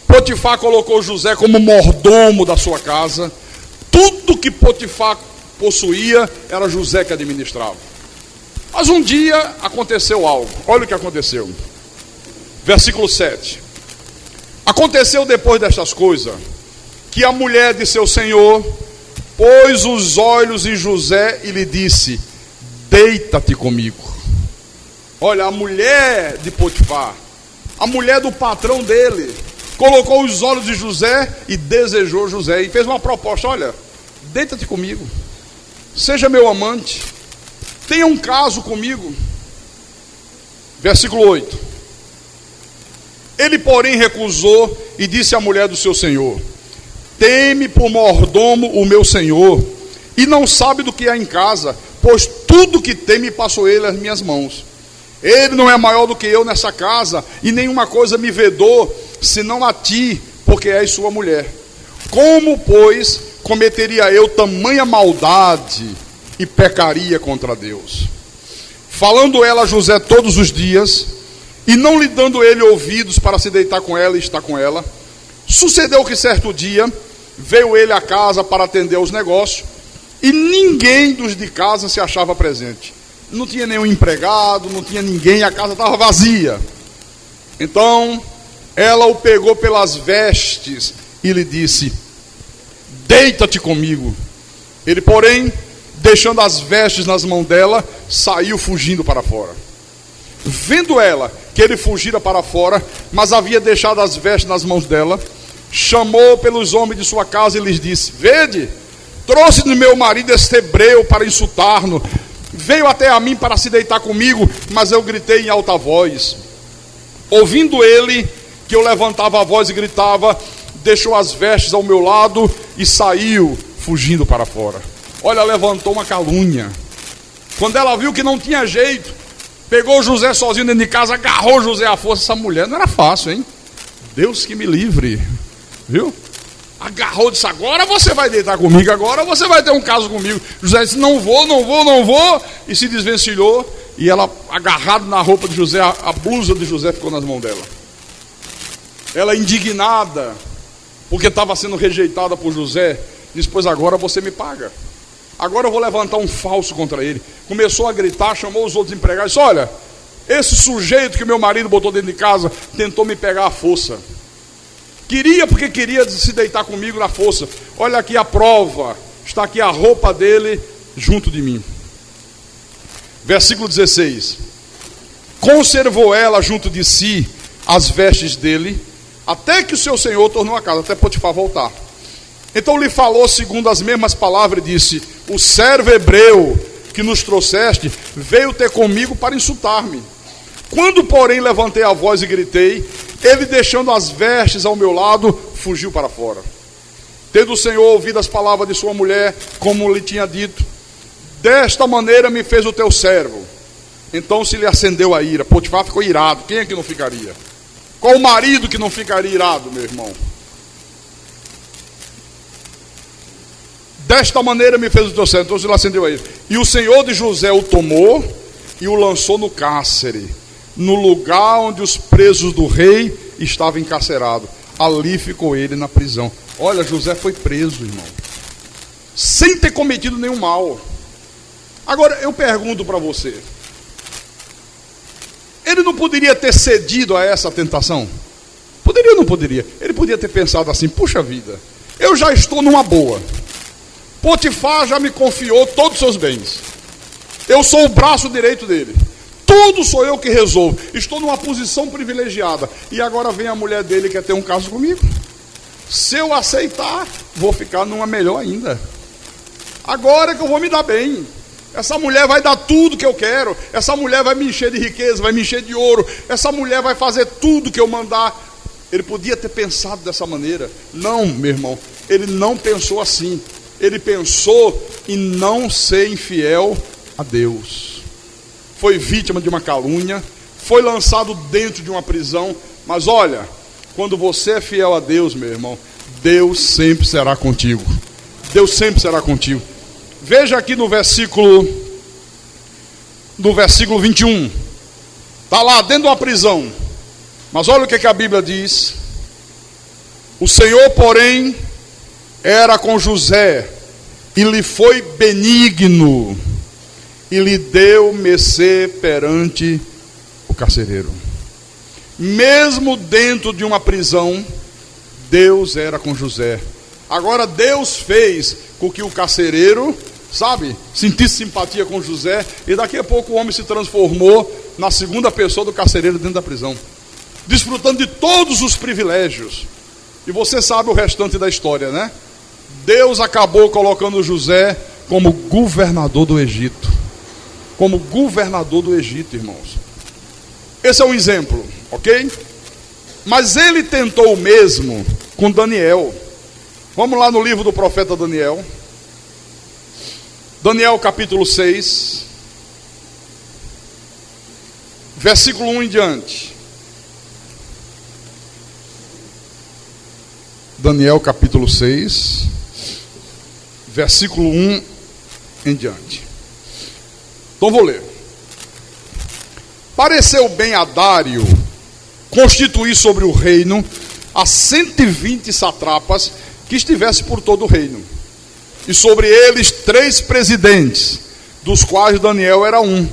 Potifar colocou José como mordomo da sua casa. Tudo que Potifar possuía era José que administrava. Mas um dia aconteceu algo. Olha o que aconteceu. Versículo 7. Aconteceu depois destas coisas, que a mulher de seu senhor pôs os olhos em José e lhe disse: deita-te comigo. Olha, a mulher de Potifar, a mulher do patrão dele, colocou os olhos de José e desejou José, e fez uma proposta: olha, deita-te comigo, seja meu amante, tenha um caso comigo. Versículo 8. Ele, porém, recusou e disse à mulher do seu senhor: teme por mordomo o meu senhor, e não sabe do que há em casa, pois tudo que tem me passou ele às minhas mãos. Ele não é maior do que eu nessa casa, e nenhuma coisa me vedou, senão a ti, porque és sua mulher. Como, pois, cometeria eu tamanha maldade e pecaria contra Deus? Falando ela a José todos os dias, e não lhe dando ele ouvidos para se deitar com ela e estar com ela, sucedeu que certo dia veio ele à casa para atender aos negócios, e ninguém dos de casa se achava presente. Não tinha nenhum empregado, não tinha ninguém, a casa estava vazia. Então ela o pegou pelas vestes e lhe disse: deita-te comigo. Ele, porém, deixando as vestes nas mãos dela, saiu fugindo para fora. Vendo ela que ele fugira para fora, mas havia deixado as vestes nas mãos dela, chamou pelos homens de sua casa e lhes disse: vede, trouxe-me meu marido este hebreu para insultar-nos. Veio até a mim para se deitar comigo, mas eu gritei em alta voz. Ouvindo ele que eu levantava a voz e gritava, deixou as vestes ao meu lado e saiu fugindo para fora. Olha, levantou uma calúnia. Quando ela viu que não tinha jeito, pegou José sozinho dentro de casa, agarrou José à força. Essa mulher não era fácil, hein? Deus que me livre, viu? Agarrou, disse: agora você vai deitar comigo, agora você vai ter um caso comigo. José disse: não vou, e se desvencilhou, e ela, agarrada na roupa de José, a blusa de José ficou nas mãos dela. Ela, indignada, porque estava sendo rejeitada por José, disse: pois agora você me paga, agora eu vou levantar um falso contra ele. Começou a gritar, chamou os outros empregados, disse: olha, esse sujeito que meu marido botou dentro de casa tentou me pegar à força. Queria porque queria se deitar comigo na força. Olha aqui a prova. Está aqui a roupa dele junto de mim. Versículo 16. Conservou ela junto de si as vestes dele, até que o seu senhor tornou a casa, até Potifar voltar. Então lhe falou segundo as mesmas palavras e disse: o servo hebreu que nos trouxeste veio ter comigo para insultar-me. Quando, porém, levantei a voz e gritei, ele, deixando as vestes ao meu lado, fugiu para fora. Tendo o Senhor ouvido as palavras de sua mulher, como lhe tinha dito, desta maneira me fez o teu servo. Então se lhe acendeu a ira. Potifar ficou irado. Quem é que não ficaria? Qual o marido que não ficaria irado, meu irmão? Desta maneira me fez o teu servo. Então se lhe acendeu a ira. E o Senhor de José o tomou e o lançou no cárcere, no lugar onde os presos do rei estavam encarcerados. Ali ficou ele na prisão. Olha, José foi preso, irmão, sem ter cometido nenhum mal. Agora eu pergunto para você, ele não poderia ter cedido a essa tentação? Poderia ou não poderia? Ele podia ter pensado assim: puxa vida, eu já estou numa boa. Potifar já me confiou todos os seus bens. Eu sou o braço direito dele. Tudo sou eu que resolvo. Estou numa posição privilegiada. E agora vem a mulher dele que quer ter um caso comigo. Se eu aceitar, vou ficar numa melhor ainda. Agora é que eu vou me dar bem. Essa mulher vai dar tudo que eu quero. Essa mulher vai me encher de riqueza, vai me encher de ouro. Essa mulher vai fazer tudo que eu mandar. Ele podia ter pensado dessa maneira. Não, meu irmão, ele não pensou assim. Ele pensou em não ser infiel a Deus. Foi vítima de uma calúnia, foi lançado dentro de uma prisão. Mas olha, quando você é fiel a Deus, meu irmão, Deus sempre será contigo. Deus sempre será contigo. Veja aqui no versículo 21. Está lá dentro de uma prisão. Mas olha o que a Bíblia diz. O Senhor, porém, era com José, e lhe foi benigno, e lhe deu mercê perante o carcereiro. Mesmo dentro de uma prisão, Deus era com José. Agora Deus fez com que o carcereiro, sentisse simpatia com José, e daqui a pouco o homem se transformou na segunda pessoa do carcereiro dentro da prisão, desfrutando de todos os privilégios. E você sabe o restante da história, né? Deus acabou colocando José como governador do Egito. Como governador do Egito, irmãos. Esse é um exemplo, ok? Mas ele tentou o mesmo com Daniel. Vamos lá no livro do profeta Daniel. Daniel capítulo 6, versículo 1 em diante. Daniel capítulo 6, versículo 1 em diante. Então vou ler. Pareceu bem a Dário constituir sobre o reino a 120 satrapas que estivesse por todo o reino, e sobre eles 3 presidentes, dos quais Daniel era um,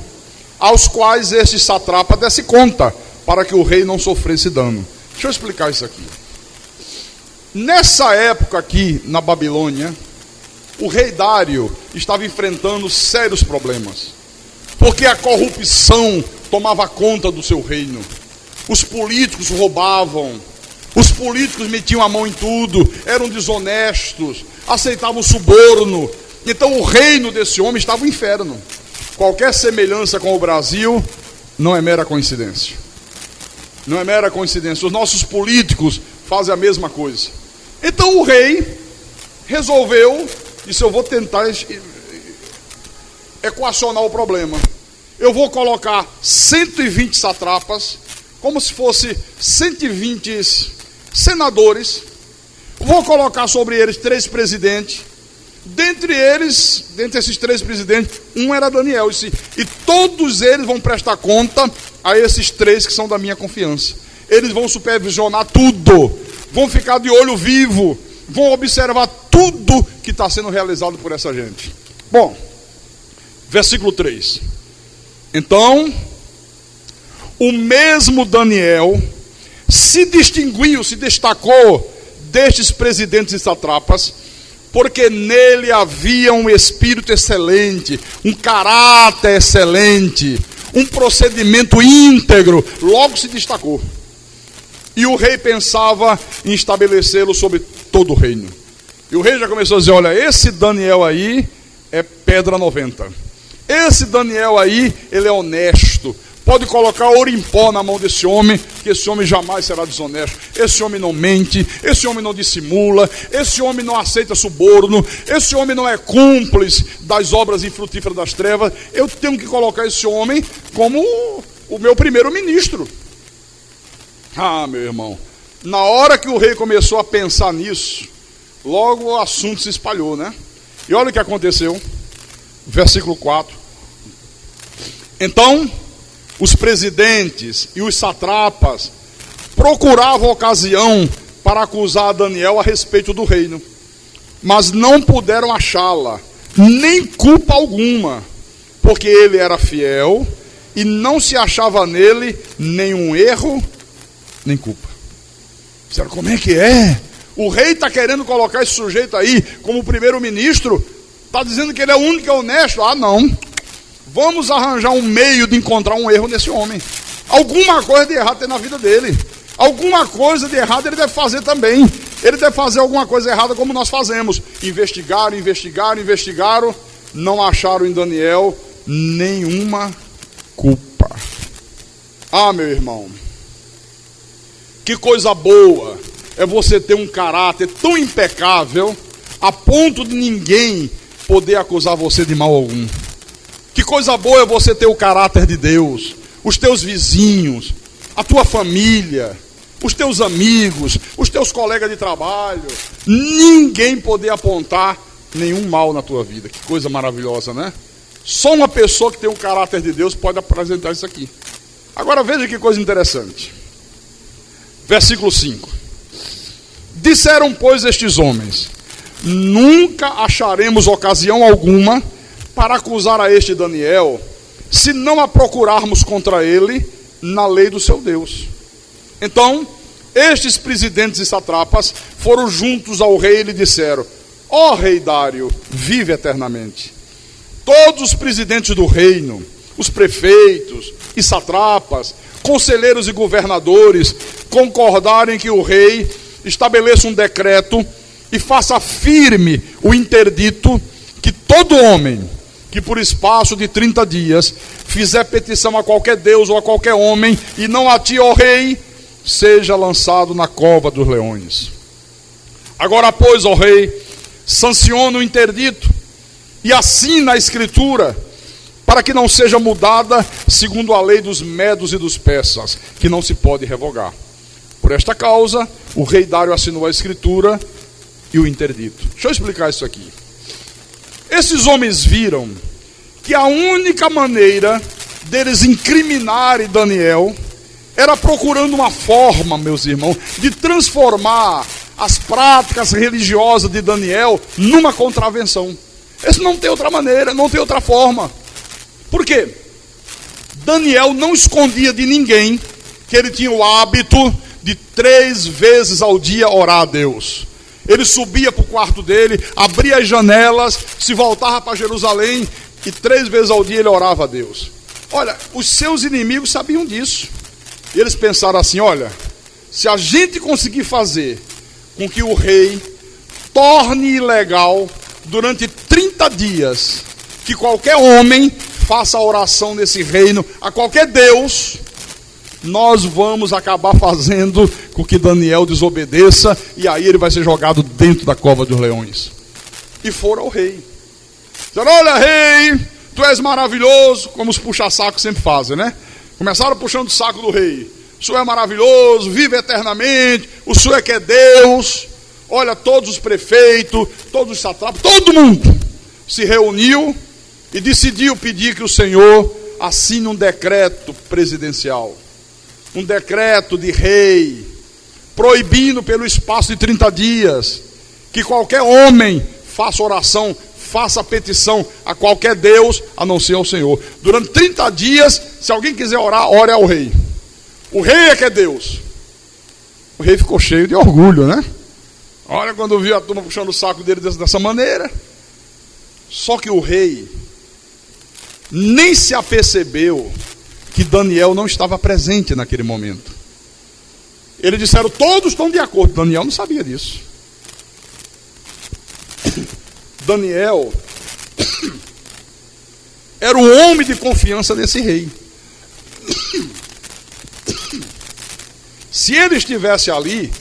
aos quais estes satrapas desse conta, para que o rei não sofresse dano. Deixa eu explicar isso aqui. Nessa época aqui, na Babilônia, o rei Dário estava enfrentando sérios problemas, porque a corrupção tomava conta do seu reino. Os políticos roubavam, os políticos metiam a mão em tudo, eram desonestos, aceitavam suborno. Então o reino desse homem estava no inferno. Qualquer semelhança com o Brasil não é mera coincidência. Não é mera coincidência. Os nossos políticos fazem a mesma coisa. Então o rei resolveu, disse: eu vou tentar equacionar o problema. Eu vou colocar 120 satrapas, como se fosse 120 senadores. Vou colocar sobre eles 3 presidentes. Dentre esses 3 presidentes, um era Daniel. E todos eles vão prestar conta a esses 3 que são da minha confiança. Eles vão supervisionar tudo. Vão ficar de olho vivo, vão observar tudo que está sendo realizado por essa gente. Bom, versículo 3. Então, o mesmo Daniel se distinguiu, se destacou destes presidentes e satrapas, porque nele havia um espírito excelente, um caráter excelente, um procedimento íntegro. Logo se destacou. E o rei pensava em estabelecê-lo sobre todo o reino. E o rei já começou a dizer: olha, esse Daniel aí é pedra 90. Esse Daniel aí, ele é honesto. Pode colocar ouro em pó na mão desse homem, que esse homem jamais será desonesto. Esse homem não mente, esse homem não dissimula, esse homem não aceita suborno, esse homem não é cúmplice das obras infrutíferas das trevas. Eu tenho que colocar esse homem como o meu primeiro-ministro. Ah, meu irmão, na hora que o rei começou a pensar nisso, logo o assunto se espalhou, né? E olha o que aconteceu, versículo 4. Então, os presidentes e os satrapas procuravam ocasião para acusar Daniel a respeito do reino, mas não puderam achá-la, nem culpa alguma, porque ele era fiel e não se achava nele nenhum erro, nem culpa. Disseram, como é que é? O rei está querendo colocar esse sujeito aí como primeiro-ministro, está dizendo que ele é o único que é honesto. Ah, não. Vamos arranjar um meio de encontrar um erro nesse homem. Alguma coisa de errado tem na vida dele. Alguma coisa de errado ele deve fazer também. Ele deve fazer alguma coisa errada como nós fazemos. Investigaram, não acharam em Daniel nenhuma culpa. Ah, meu irmão, que coisa boa é você ter um caráter tão impecável a ponto de ninguém poder acusar você de mal algum. Que coisa boa é você ter o caráter de Deus, os teus vizinhos, a tua família, os teus amigos, os teus colegas de trabalho, ninguém poder apontar nenhum mal na tua vida. Que coisa maravilhosa, né? Só uma pessoa que tem o caráter de Deus pode apresentar isso aqui. Agora veja que coisa interessante. Versículo 5. Disseram, pois, estes homens: nunca acharemos ocasião alguma para acusar a este Daniel, se não a procurarmos contra ele na lei do seu Deus. Então, estes presidentes e satrapas foram juntos ao rei e lhe disseram: ó rei Dário, vive eternamente. Todos os presidentes do reino, os prefeitos e satrapas, conselheiros e governadores, concordaram em que o rei estabeleça um decreto e faça firme o interdito que todo homem que por espaço de 30 dias fizer petição a qualquer Deus ou a qualquer homem, e não a ti, ó rei, seja lançado na cova dos leões. Agora, pois, ó rei, sanciona o interdito e assina a escritura, para que não seja mudada segundo a lei dos medos e dos persas, que não se pode revogar. Por esta causa, o rei Dário assinou a escritura e o interdito. Deixa eu explicar isso aqui. Esses homens viram que a única maneira deles incriminarem Daniel era procurando uma forma, meus irmãos, de transformar as práticas religiosas de Daniel numa contravenção. Esse não tem outra maneira, não tem outra forma. Por quê? Daniel não escondia de ninguém que ele tinha o hábito de 3 vezes ao dia orar a Deus. Ele subia para o quarto dele, abria as janelas, se voltava para Jerusalém e 3 vezes ao dia ele orava a Deus. Olha, os seus inimigos sabiam disso. E eles pensaram assim: olha, se a gente conseguir fazer com que o rei torne ilegal durante 30 dias que qualquer homem faça a oração nesse reino a qualquer Deus, nós vamos acabar fazendo com que Daniel desobedeça, e aí ele vai ser jogado dentro da cova dos leões. E foram ao rei. Disseram: olha, rei, tu és maravilhoso, como os puxa-sacos sempre fazem, né? Começaram puxando o saco do rei. O senhor é maravilhoso, vive eternamente, o senhor é que é Deus. Olha, todos os prefeitos, todos os satrapas, todo mundo se reuniu e decidiu pedir que o Senhor assine um decreto presidencial, um decreto de rei, proibindo pelo espaço de 30 dias que qualquer homem faça oração, faça petição a qualquer Deus, a não ser ao Senhor. Durante 30 dias, se alguém quiser orar, ore ao rei. O rei é que é Deus. O rei ficou cheio de orgulho, né? Olha, quando viu a turma puxando o saco dele dessa maneira. Só que o rei nem se apercebeu que Daniel não estava presente naquele momento. Eles disseram: todos estão de acordo. Daniel não sabia disso. Daniel era o homem de confiança desse rei. Se ele estivesse ali,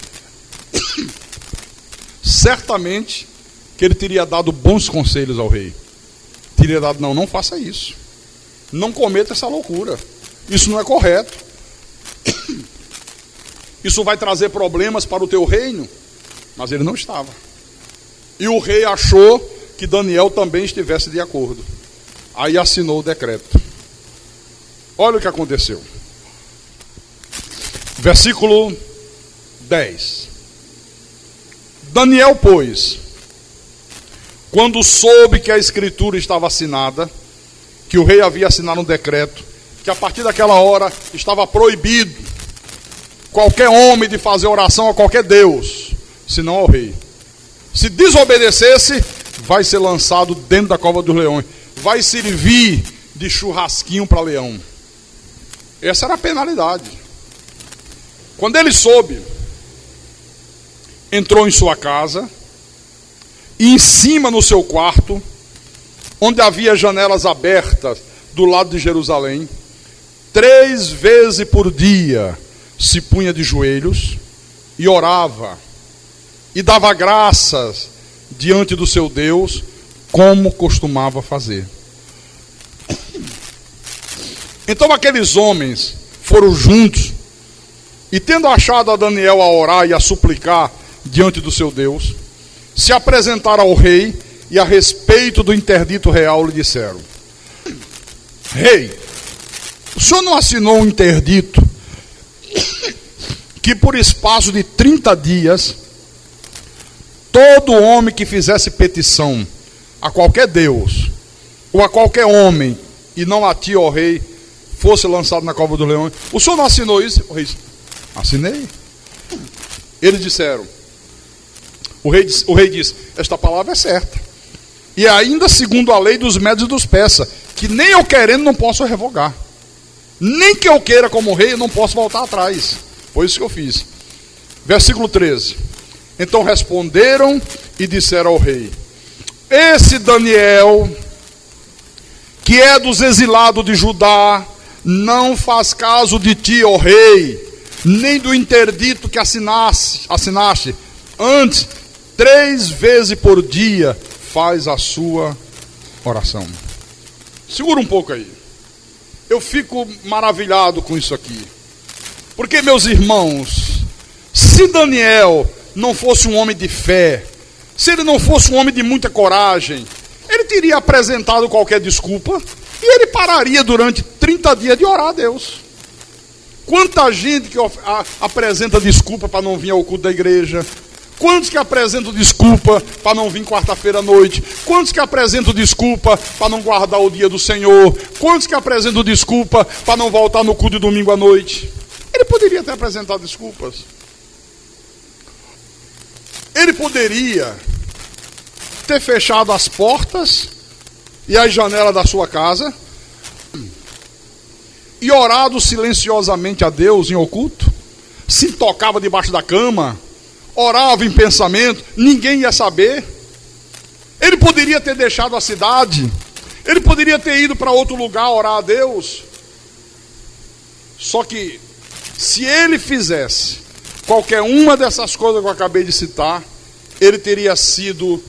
certamente que ele teria dado bons conselhos ao rei. Teria dado: não faça isso. Não cometa essa loucura. Isso não é correto. Isso vai trazer problemas para o teu reino. Mas ele não estava. E o rei achou que Daniel também estivesse de acordo. Aí assinou o decreto. Olha o que aconteceu. Versículo 10. Daniel, pois, quando soube que a escritura estava assinada, que o rei havia assinado um decreto, que a partir daquela hora estava proibido qualquer homem de fazer oração a qualquer Deus, senão ao rei. Se desobedecesse, vai ser lançado dentro da cova dos leões. Vai servir de churrasquinho para leão. Essa era a penalidade. Quando ele soube, entrou em sua casa, e em cima no seu quarto, onde havia janelas abertas do lado de Jerusalém, 3 vezes por dia se punha de joelhos e orava e dava graças diante do seu Deus, como costumava fazer. Então aqueles homens foram juntos e, tendo achado a Daniel a orar e a suplicar diante do seu Deus, se apresentaram ao rei e, a respeito do interdito real, lhe disseram: Rei, o senhor não assinou um interdito que por espaço de 30 dias todo homem que fizesse petição a qualquer Deus ou a qualquer homem, e não a ti, ó rei, fosse lançado na cova dos leões? O senhor não assinou isso? O rei disse: assinei. Eles disseram, o rei disse: esta palavra é certa, e ainda segundo a lei dos médios e dos persas, que nem eu querendo não posso revogar, nem que eu queira como rei eu não posso voltar atrás. Foi isso que eu fiz. Versículo 13. Então responderam e disseram ao rei: esse Daniel, que é dos exilados de Judá, não faz caso de ti, ó rei, nem do interdito que assinaste. Antes, 3 vezes por dia faz a sua oração. Segura um pouco aí. Eu fico maravilhado com isso aqui. Porque, meus irmãos, se Daniel não fosse um homem de fé, se ele não fosse um homem de muita coragem, ele teria apresentado qualquer desculpa e ele pararia durante 30 dias de orar a Deus. Quanta gente que apresenta desculpa para não vir ao culto da igreja? Quantos que apresentam desculpa para não vir quarta-feira à noite? Quantos que apresentam desculpa para não guardar o dia do Senhor? Quantos que apresentam desculpa para não voltar no culto de domingo à noite? Ele poderia ter apresentado desculpas. Ele poderia ter fechado as portas e as janelas da sua casa e orado silenciosamente a Deus em oculto. Se tocava debaixo da cama, orava em pensamento, ninguém ia saber. Ele poderia ter deixado a cidade, ele poderia ter ido para outro lugar orar a Deus. Só que, se ele fizesse qualquer uma dessas coisas que eu acabei de citar, ele teria sido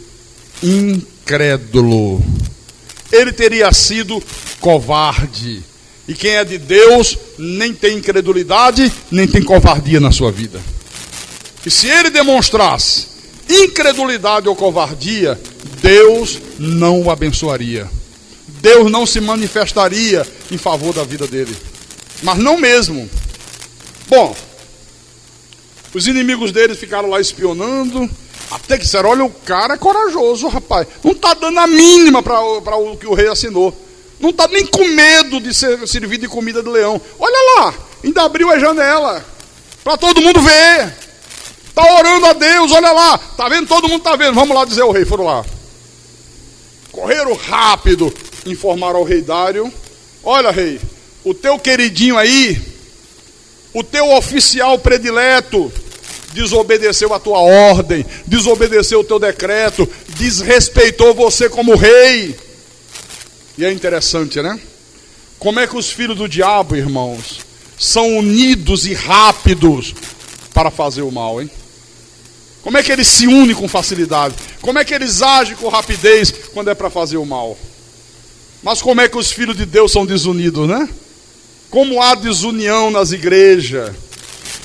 incrédulo, ele teria sido covarde. E quem é de Deus nem tem incredulidade, nem tem covardia na sua vida. E se ele demonstrasse incredulidade ou covardia, Deus não o abençoaria. Deus não se manifestaria em favor da vida dele. Mas não mesmo. Bom, os inimigos dele ficaram lá espionando, até que disseram: olha, o cara é corajoso, rapaz. Não está dando a mínima para o que o rei assinou. Não está nem com medo de ser servido de comida de leão. Olha lá, ainda abriu a janela para todo mundo ver. Está orando a Deus, olha lá. Está vendo? Todo mundo está vendo. Vamos lá dizer ao rei. Foram lá. Correram rápido, informaram ao rei Dário: olha, rei, o teu queridinho aí, o teu oficial predileto, desobedeceu a tua ordem, desobedeceu o teu decreto, desrespeitou você como rei. E é interessante, né? Como é que os filhos do diabo, irmãos, são unidos e rápidos para fazer o mal, hein? Como é que eles se unem com facilidade? Como é que eles agem com rapidez quando é para fazer o mal? Mas como é que os filhos de Deus são desunidos, né? Como há desunião nas igrejas.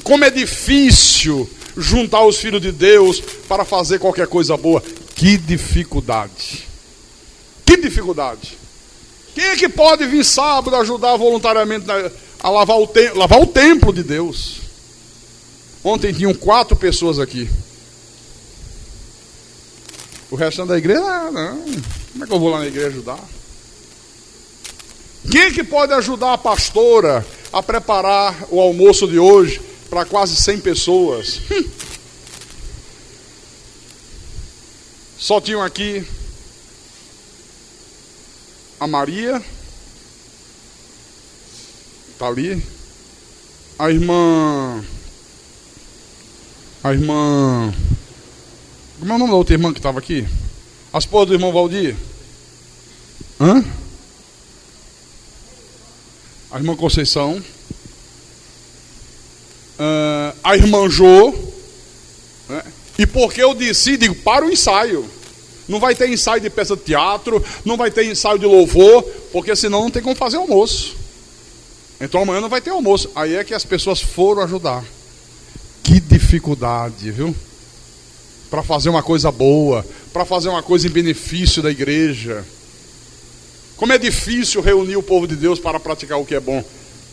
Como é difícil juntar os filhos de Deus para fazer qualquer coisa boa. Que dificuldade. Que dificuldade. Quem é que pode vir sábado ajudar voluntariamente a lavar o templo de Deus? Ontem tinham 4 pessoas aqui. O restante da igreja, não. Como é que eu vou lá na igreja ajudar? Quem é que pode ajudar a pastora a preparar o almoço de hoje para quase 100 pessoas? Só tinham aqui a Maria, está ali, a irmã, como é o nome da outra irmã que estava aqui? A esposa do irmão Valdir? A irmã Conceição, a irmã Jô, né? E porque eu disse, digo, para o ensaio. Não vai ter ensaio de peça de teatro, não vai ter ensaio de louvor, porque senão não tem como fazer almoço. Então amanhã não vai ter almoço. Aí é que as pessoas foram ajudar. Que dificuldade, viu? Para fazer uma coisa boa, para fazer uma coisa em benefício da igreja. Como é difícil reunir o povo de Deus para praticar o que é bom.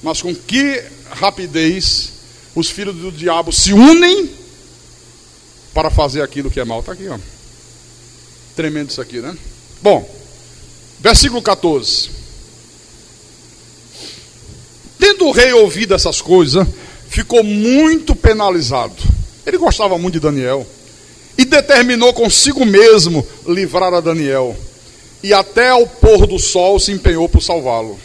Mas com que rapidez os filhos do diabo se unem para fazer aquilo que é mal. Está aqui, ó. Tremendo isso aqui, né? Bom, versículo 14. Tendo o rei ouvido essas coisas, ficou muito penalizado. Ele gostava muito de Daniel. E determinou consigo mesmo livrar a Daniel. E até ao pôr do sol se empenhou por salvá-lo.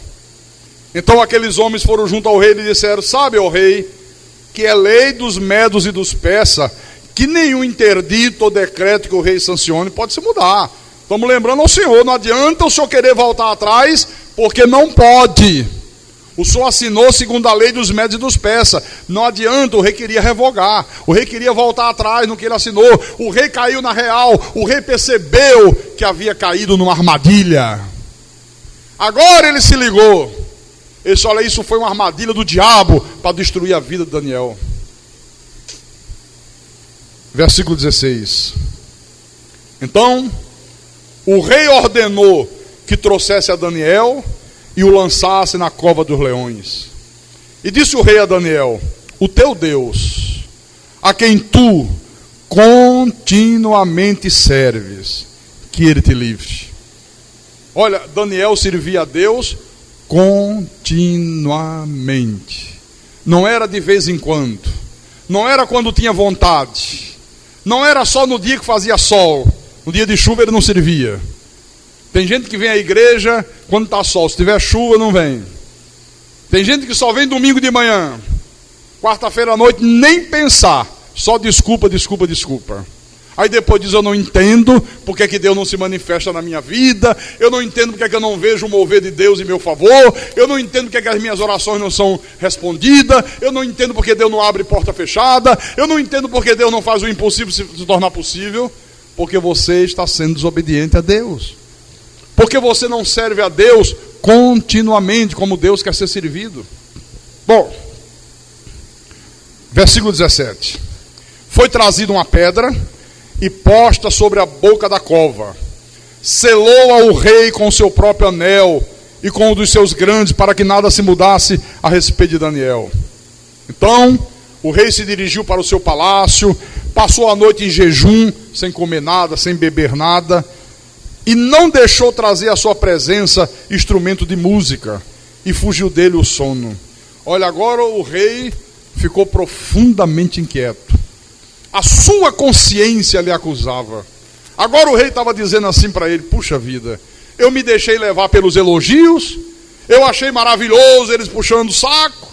Então aqueles homens foram junto ao rei e lhe disseram: sabe, ó rei, que é lei dos medos e dos persas, que nenhum interdito ou decreto que o rei sancione pode se mudar. Estamos lembrando ao senhor, não adianta o senhor querer voltar atrás, porque não pode. O senhor assinou segundo a lei dos medos e dos persas. Não adianta, o rei queria revogar. O rei queria voltar atrás no que ele assinou. O rei caiu na real. O rei percebeu que havia caído numa armadilha. Agora ele se ligou. Ele disse: olha, isso foi uma armadilha do diabo para destruir a vida de Daniel. Versículo 16. Então, o rei ordenou que trouxesse a Daniel e o lançasse na cova dos leões. E disse o rei a Daniel: o teu Deus, a quem tu continuamente serves, que ele te livre. Olha, Daniel servia a Deus continuamente. Não era de vez em quando. Não era quando tinha vontade. Não era só no dia que fazia sol. No dia de chuva ele não servia. Tem gente que vem à igreja quando está sol. Se tiver chuva, não vem. Tem gente que só vem domingo de manhã. Quarta-feira à noite, nem pensar. Só desculpa, desculpa, desculpa. Aí depois diz: eu não entendo porque que Deus não se manifesta na minha vida. Eu não entendo porque que eu não vejo o mover de Deus em meu favor. Eu não entendo porque que as minhas orações não são respondidas. Eu não entendo porque Deus não abre porta fechada. Eu não entendo porque Deus não faz o impossível se tornar possível. Porque você está sendo desobediente a Deus. Porque você não serve a Deus continuamente como Deus quer ser servido. Bom, versículo 17. Foi trazida uma pedra e posta sobre a boca da cova. Selou ao rei com o seu próprio anel e com o dos seus grandes, para que nada se mudasse a respeito de Daniel. Então o rei se dirigiu para o seu palácio, passou a noite em jejum, sem comer nada, sem beber nada, e não deixou trazer à sua presença instrumento de música, e fugiu dele o sono. Olha, agora o rei ficou profundamente inquieto. A sua consciência lhe acusava. Agora o rei estava dizendo assim para ele: puxa vida, eu me deixei levar pelos elogios, eu achei maravilhoso eles puxando o saco,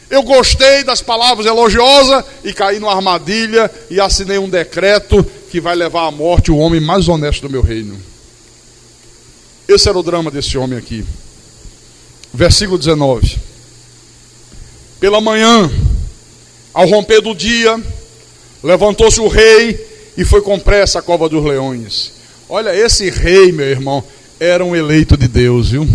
eu gostei das palavras elogiosas e caí numa armadilha e assinei um decreto que vai levar à morte o homem mais honesto do meu reino. Esse era o drama desse homem aqui. Versículo 19. Pela manhã, ao romper do dia, levantou-se o rei e foi com pressa à cova dos leões. Olha, esse rei, meu irmão, era um eleito de Deus, viu?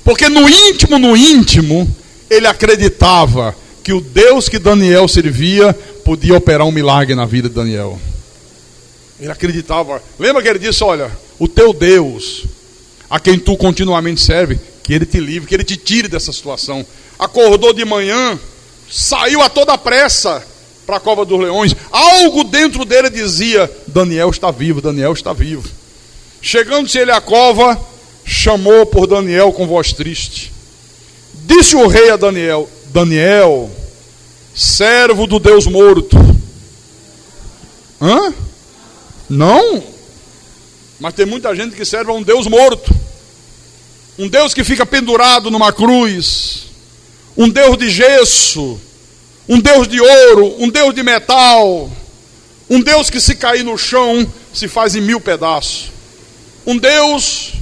Porque no íntimo, ele acreditava que o Deus que Daniel servia podia operar um milagre na vida de Daniel. Ele acreditava. Lembra que ele disse: olha, o teu Deus, a quem tu continuamente serve, que ele te livre, que ele te tire dessa situação. Acordou de manhã, saiu a toda pressa para a cova dos leões. Algo dentro dele dizia: Daniel está vivo, Daniel está vivo. Chegando-se ele à cova, chamou por Daniel com voz triste. Disse o rei a Daniel: Daniel, servo do Deus morto. Hã? Não? Mas tem muita gente que serve a um Deus morto. Um Deus que fica pendurado numa cruz. Um Deus de gesso. Um Deus de ouro. Um Deus de metal. Um Deus que se cair no chão se faz em 1000 pedaços. Um Deus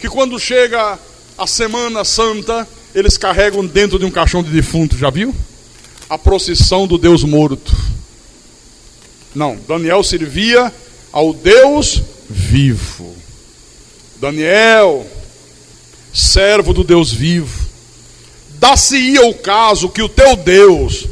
que quando chega a Semana Santa, eles carregam dentro de um caixão de defunto. Já viu? A procissão do Deus morto. Não, Daniel servia ao Deus vivo. Daniel, servo do Deus vivo, dá-se-ia o caso que o teu Deus,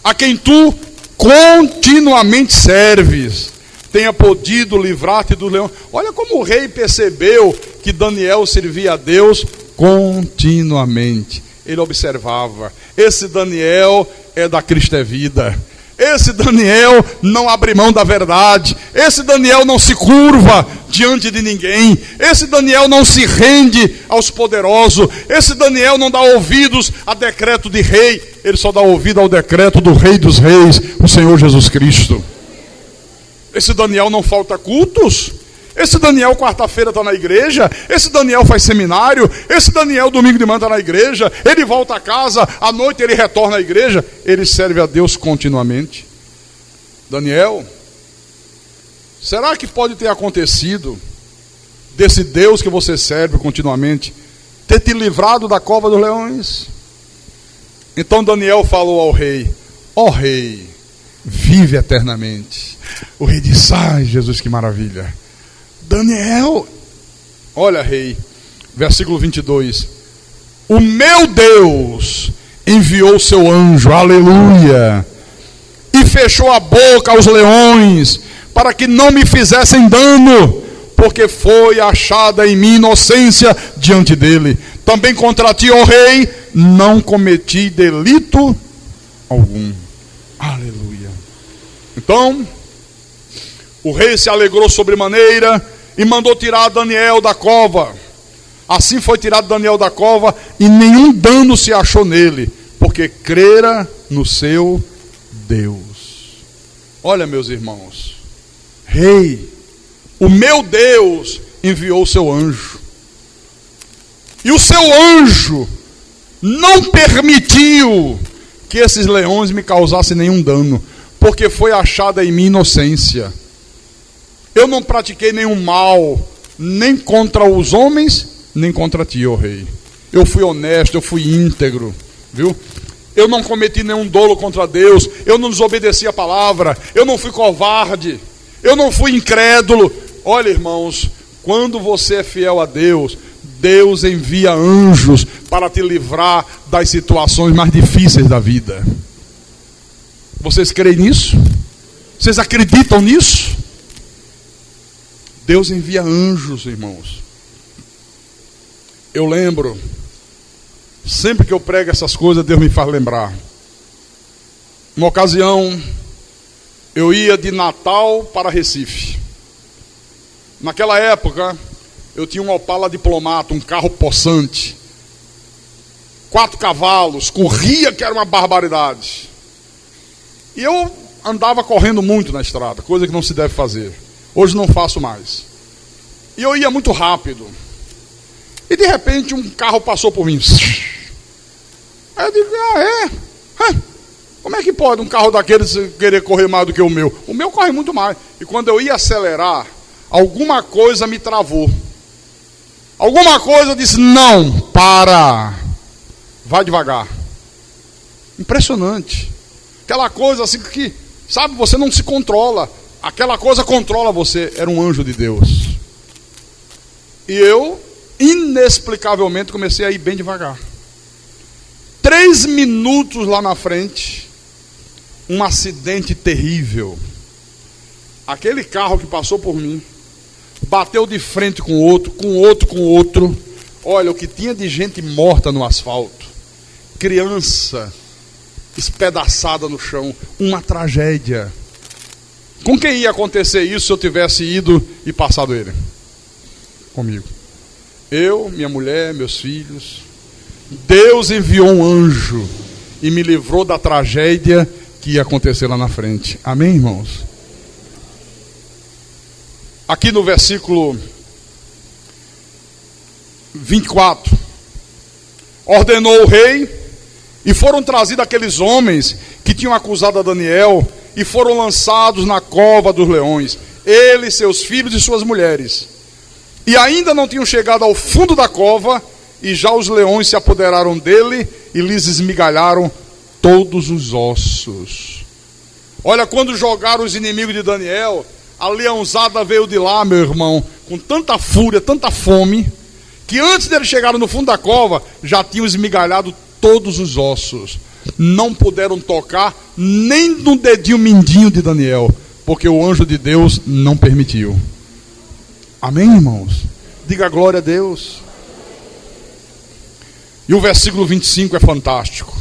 a quem tu continuamente serves, tenha podido livrar-te do leão. Olha como o rei percebeu que Daniel servia a Deus continuamente. Ele observava: esse Daniel é da Cristo é vida. Esse Daniel não abre mão da verdade. Esse Daniel não se curva diante de ninguém. Esse Daniel não se rende aos poderosos. Esse Daniel não dá ouvidos a decreto de rei. Ele só dá ouvido ao decreto do Rei dos Reis, o Senhor Jesus Cristo. Esse Daniel não falta cultos. Esse Daniel quarta-feira está na igreja. Esse Daniel faz seminário. Esse Daniel domingo de manhã está na igreja. Ele volta a casa, à noite ele retorna à igreja. Ele serve a Deus continuamente. Daniel, será que pode ter acontecido desse Deus que você serve continuamente ter te livrado da cova dos leões? Então Daniel falou ao rei: ó rei, vive eternamente. O rei disse: ai, Jesus, que maravilha. Daniel, olha, rei, versículo 22, o meu Deus enviou seu anjo, aleluia, e fechou a boca aos leões, para que não me fizessem dano, porque foi achada em mim inocência diante dele. Também contra ti, ó rei, não cometi delito algum. Aleluia. Então, o rei se alegrou sobremaneira e mandou tirar Daniel da cova. Assim foi tirado Daniel da cova, e nenhum dano se achou nele, porque crera no seu Deus. Olha, meus irmãos, rei, o meu Deus enviou o seu anjo, e o seu anjo não permitiu que esses leões me causassem nenhum dano, porque foi achada em mim inocência. Eu não pratiquei nenhum mal, nem contra os homens, nem contra ti, ó rei. Eu fui honesto, eu fui íntegro, viu? Eu não cometi nenhum dolo contra Deus, eu não desobedeci a palavra, eu não fui covarde, eu não fui incrédulo. Olha, irmãos, quando você é fiel a Deus, Deus envia anjos para te livrar das situações mais difíceis da vida. Vocês creem nisso? Vocês acreditam nisso? Deus envia anjos, irmãos. Eu lembro, sempre que eu prego essas coisas, Deus me faz lembrar. Uma ocasião, eu ia de Natal para Recife. Naquela época, eu tinha um Opala Diplomata, um carro possante, 4 cavalos, corria que era uma barbaridade. E eu andava correndo muito na estrada, coisa que não se deve fazer. Hoje não faço mais. E eu ia muito rápido. E de repente um carro passou por mim. Aí eu digo: como é que pode um carro daqueles querer correr mais do que o meu? O meu corre muito mais. E quando eu ia acelerar, alguma coisa me travou. Alguma coisa disse: não, para. Vai devagar. Impressionante. Aquela coisa assim que, sabe, você não se controla. Aquela coisa controla você. Era um anjo de Deus. E eu, inexplicavelmente, comecei a ir bem devagar. 3 minutos lá na frente, um acidente terrível. Aquele carro que passou por mim, bateu de frente com outro, com outro, com outro. Olha, o que tinha de gente morta no asfalto. Criança espedaçada no chão. Uma tragédia. Com quem ia acontecer isso se eu tivesse ido e passado ele? Comigo. Eu, minha mulher, meus filhos. Deus enviou um anjo e me livrou da tragédia que ia acontecer lá na frente. Amém, irmãos? Aqui no versículo 24, ordenou o rei, e foram trazidos aqueles homens que tinham acusado a Daniel, e foram lançados na cova dos leões, ele, seus filhos e suas mulheres. E ainda não tinham chegado ao fundo da cova, e já os leões se apoderaram dele e lhes esmigalharam todos os ossos. Olha, quando jogaram os inimigos de Daniel, a leãozada veio de lá, meu irmão, com tanta fúria, tanta fome, que antes deles chegarem no fundo da cova, já tinham esmigalhado todos os ossos. Não puderam tocar nem no dedinho mindinho de Daniel, porque o anjo de Deus não permitiu. Amém, irmãos? Diga glória a Deus. E o versículo 25 é fantástico.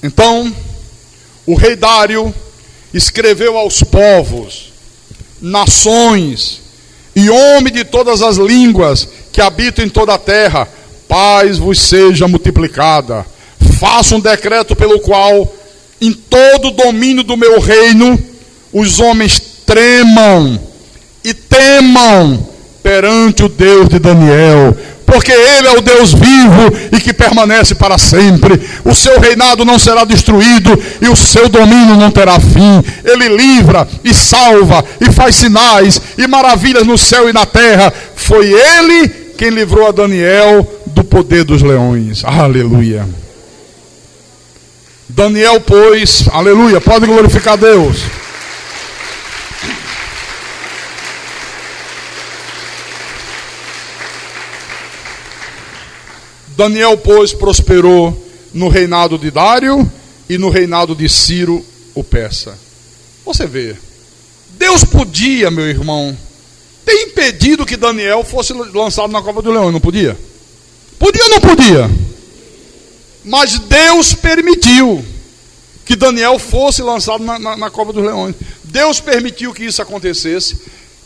Então, o rei Dário escreveu aos povos, nações e homens de todas as línguas que habitam em toda a terra: paz vos seja multiplicada. Faça um decreto pelo qual, em todo o domínio do meu reino, os homens tremam e temam perante o Deus de Daniel, porque ele é o Deus vivo e que permanece para sempre. O seu reinado não será destruído e o seu domínio não terá fim. Ele livra e salva e faz sinais e maravilhas no céu e na terra. Foi ele quem livrou a Daniel do poder dos leões. Aleluia. Daniel, pois, aleluia, pode glorificar a Deus. Daniel, pois, prosperou no reinado de Dário e no reinado de Ciro, o persa. Você vê, Deus podia, meu irmão, ter impedido que Daniel fosse lançado na cova do leão, não podia? Podia ou não podia? Mas Deus permitiu que Daniel fosse lançado na cova dos leões. Deus permitiu que isso acontecesse.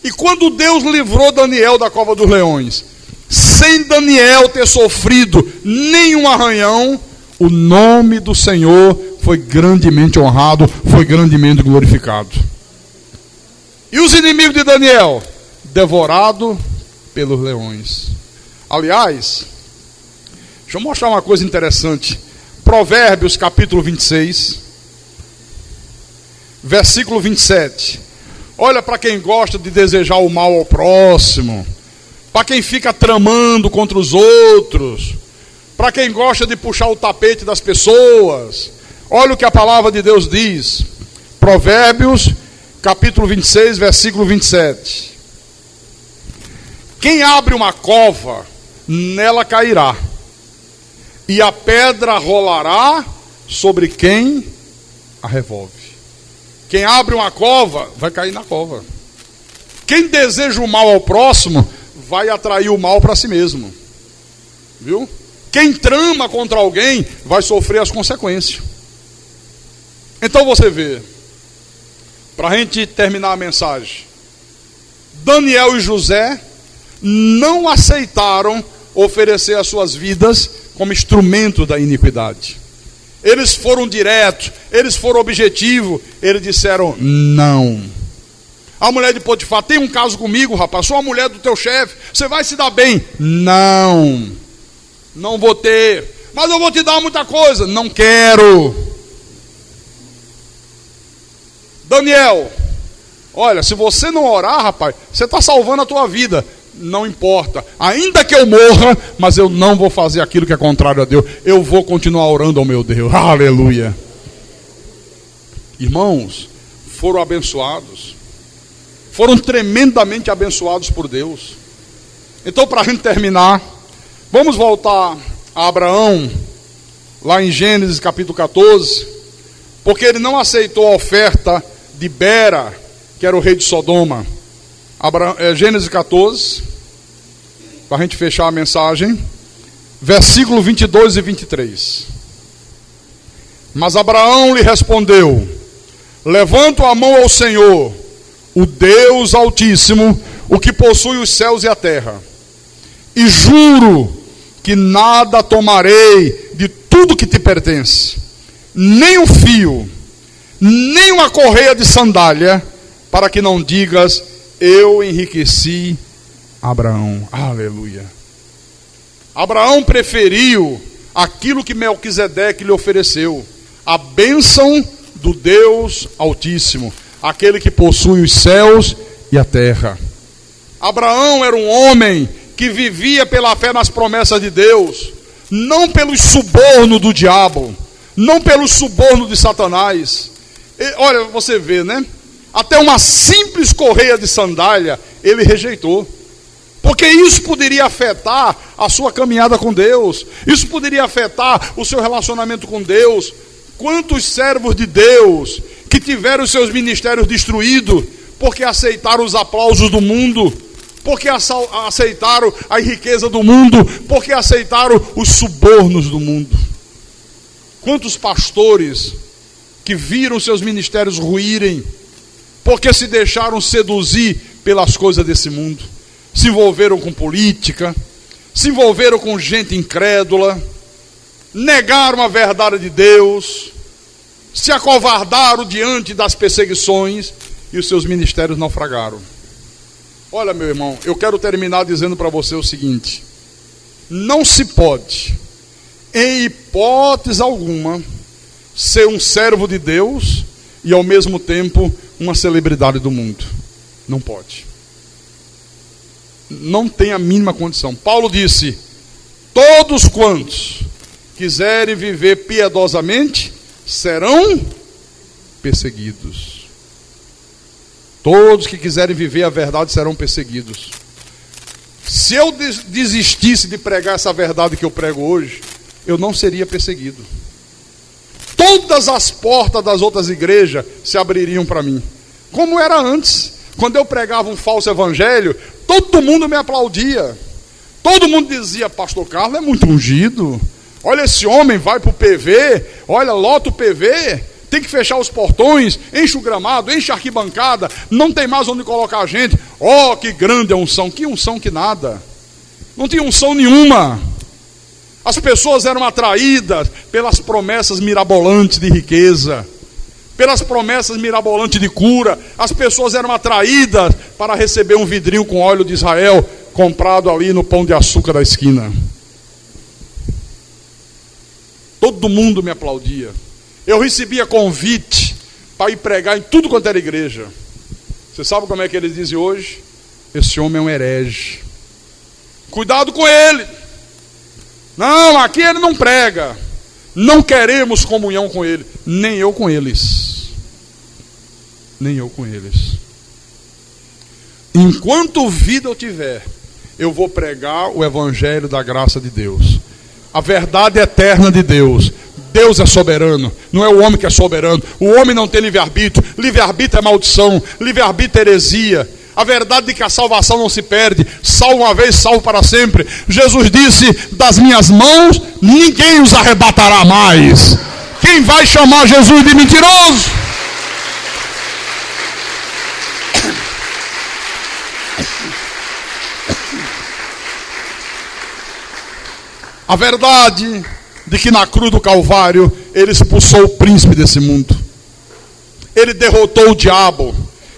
E quando Deus livrou Daniel da cova dos leões, sem Daniel ter sofrido nenhum arranhão, o nome do Senhor foi grandemente honrado, foi grandemente glorificado. E os inimigos de Daniel? Devorado pelos leões. Aliás, deixa eu mostrar uma coisa interessante. Provérbios capítulo 26, versículo 27. Olha, para quem gosta de desejar o mal ao próximo, para quem fica tramando contra os outros, para quem gosta de puxar o tapete das pessoas, olha o que a palavra de Deus diz. Provérbios capítulo 26, versículo 27. Quem abre uma cova, nela cairá, e a pedra rolará sobre quem a revolve. Quem abre uma cova, vai cair na cova. Quem deseja o mal ao próximo, vai atrair o mal para si mesmo. Viu? Quem trama contra alguém, vai sofrer as consequências. Então você vê, para a gente terminar a mensagem, Daniel e José não aceitaram oferecer as suas vidas como instrumento da iniquidade. Eles foram diretos, eles foram objetivos, eles disseram não. A mulher de Potifar: tem um caso comigo, rapaz, sou a mulher do teu chefe, você vai se dar bem? Não, não vou ter, mas eu vou te dar muita coisa. Não quero. Daniel, olha, se você não orar, rapaz, você está salvando a tua vida. Não importa, ainda que eu morra, mas eu não vou fazer aquilo que é contrário a Deus. Eu vou continuar orando ao meu Deus. Aleluia. Irmãos, foram abençoados, foram tremendamente abençoados por Deus. Então, para a gente terminar, vamos voltar a Abraão, lá em Gênesis capítulo 14, porque ele não aceitou a oferta de Bera, que era o rei de Sodoma. Gênesis 14, para a gente fechar a mensagem, versículo 22 e 23. Mas Abraão lhe respondeu: levanto a mão ao Senhor, o Deus Altíssimo, o que possui os céus e a terra, e juro que que nada tomarei de tudo que te pertence, nem um fio, nem uma correia de sandália, para que não digas, eu enriqueci Abraão. Aleluia. Abraão preferiu aquilo que Melquisedeque lhe ofereceu, a bênção do Deus Altíssimo, aquele que possui os céus e a terra. Abraão era um homem que vivia pela fé nas promessas de Deus, não pelo suborno do diabo, não pelo suborno de Satanás. Olha, você vê, né? Até uma simples correia de sandália ele rejeitou, porque isso poderia afetar a sua caminhada com Deus, isso poderia afetar o seu relacionamento com Deus. Quantos servos de Deus que tiveram os seus ministérios destruídos porque aceitaram os aplausos do mundo, porque aceitaram a riqueza do mundo, porque aceitaram os subornos do mundo. Quantos pastores que viram seus ministérios ruírem porque se deixaram seduzir pelas coisas desse mundo, se envolveram com política, se envolveram com gente incrédula, negaram a verdade de Deus, se acovardaram diante das perseguições e os seus ministérios naufragaram. Olha, meu irmão, eu quero terminar dizendo para você o seguinte: não se pode, em hipótese alguma, ser um servo de Deus e ao mesmo tempo uma celebridade do mundo. Não pode. Não tem a mínima condição. Paulo disse: todos quantos quiserem viver piedosamente serão perseguidos. Todos que quiserem viver a verdade serão perseguidos. Se eu desistisse de pregar essa verdade que eu prego hoje, eu não seria perseguido. Todas as portas das outras igrejas se abririam para mim, como era antes. Quando eu pregava um falso evangelho, todo mundo me aplaudia. Todo mundo dizia: pastor Carlos é muito ungido, olha, esse homem vai para o PV, olha, lota o PV, tem que fechar os portões, enche o gramado, enche a arquibancada, não tem mais onde colocar a gente. Oh, que grande a unção. Que unção que nada. Não tinha unção nenhuma. As pessoas eram atraídas pelas promessas mirabolantes de riqueza, pelas promessas mirabolantes de cura. As pessoas eram atraídas para receber um vidrinho com óleo de Israel, comprado ali no pão de açúcar da esquina. Todo mundo me aplaudia. Eu recebia convite para ir pregar em tudo quanto era igreja. Você sabe como é que eles dizem hoje? Esse homem é um herege. Cuidado com ele. Não, aqui ele não prega. Não queremos comunhão com ele. Nem eu com eles. Nem eu com eles. Enquanto vida eu tiver, eu vou pregar o evangelho da graça de Deus, a verdade eterna de Deus. Deus é soberano, não é o homem que é soberano. O homem não tem livre-arbítrio. Livre-arbítrio é maldição, livre-arbítrio é heresia. A verdade de que a salvação não se perde, salvo uma vez, salvo para sempre. Jesus disse: das minhas mãos ninguém os arrebatará mais. Quem vai chamar Jesus de mentiroso? A verdade de que na cruz do Calvário ele expulsou o príncipe desse mundo, ele derrotou o diabo,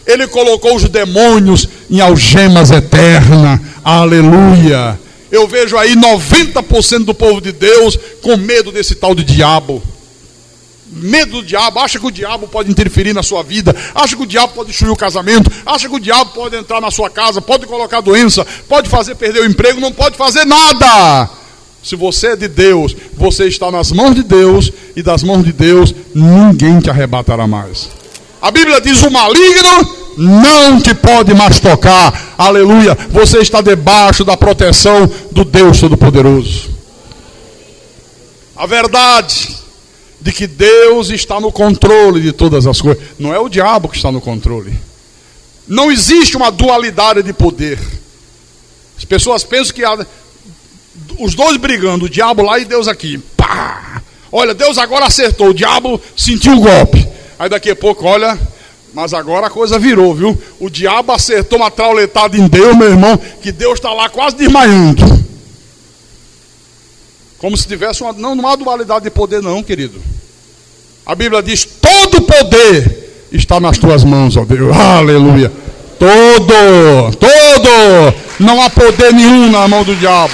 ele colocou os demônios em algemas eternas. Aleluia. Eu vejo aí 90% do povo de Deus com medo desse tal de diabo. Medo do diabo, acha que o diabo pode interferir na sua vida, acha que o diabo pode destruir o casamento, acha que o diabo pode entrar na sua casa, pode colocar doença, pode fazer perder o emprego, não pode fazer nada. Se você é de Deus, você está nas mãos de Deus, e das mãos de Deus ninguém te arrebatará mais. A Bíblia diz: o maligno não te pode mais tocar. Aleluia. Você está debaixo da proteção do Deus Todo-Poderoso. A verdade de que Deus está no controle de todas as coisas, não é o diabo que está no controle. Não existe uma dualidade de poder. As pessoas pensam que os dois brigando, o diabo lá e Deus aqui. Pá! Olha, Deus agora acertou, o diabo sentiu o golpe. Aí daqui a pouco, olha, mas agora a coisa virou, viu? O diabo acertou uma trauletada em Deus, meu irmão, que Deus está lá quase desmaiando. Como se tivesse uma... Não há dualidade de poder não, querido. A Bíblia diz, todo poder está nas tuas mãos, ó Deus. Aleluia. Todo. Não há poder nenhum na mão do diabo.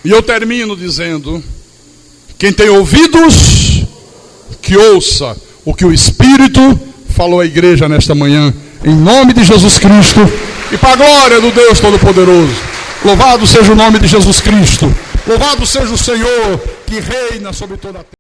E eu termino dizendo, quem tem ouvidos, que ouça o que o Espírito falou à igreja nesta manhã, em nome de Jesus Cristo, e para a glória do Deus Todo-Poderoso. Louvado seja o nome de Jesus Cristo. Louvado seja o Senhor que reina sobre toda a terra.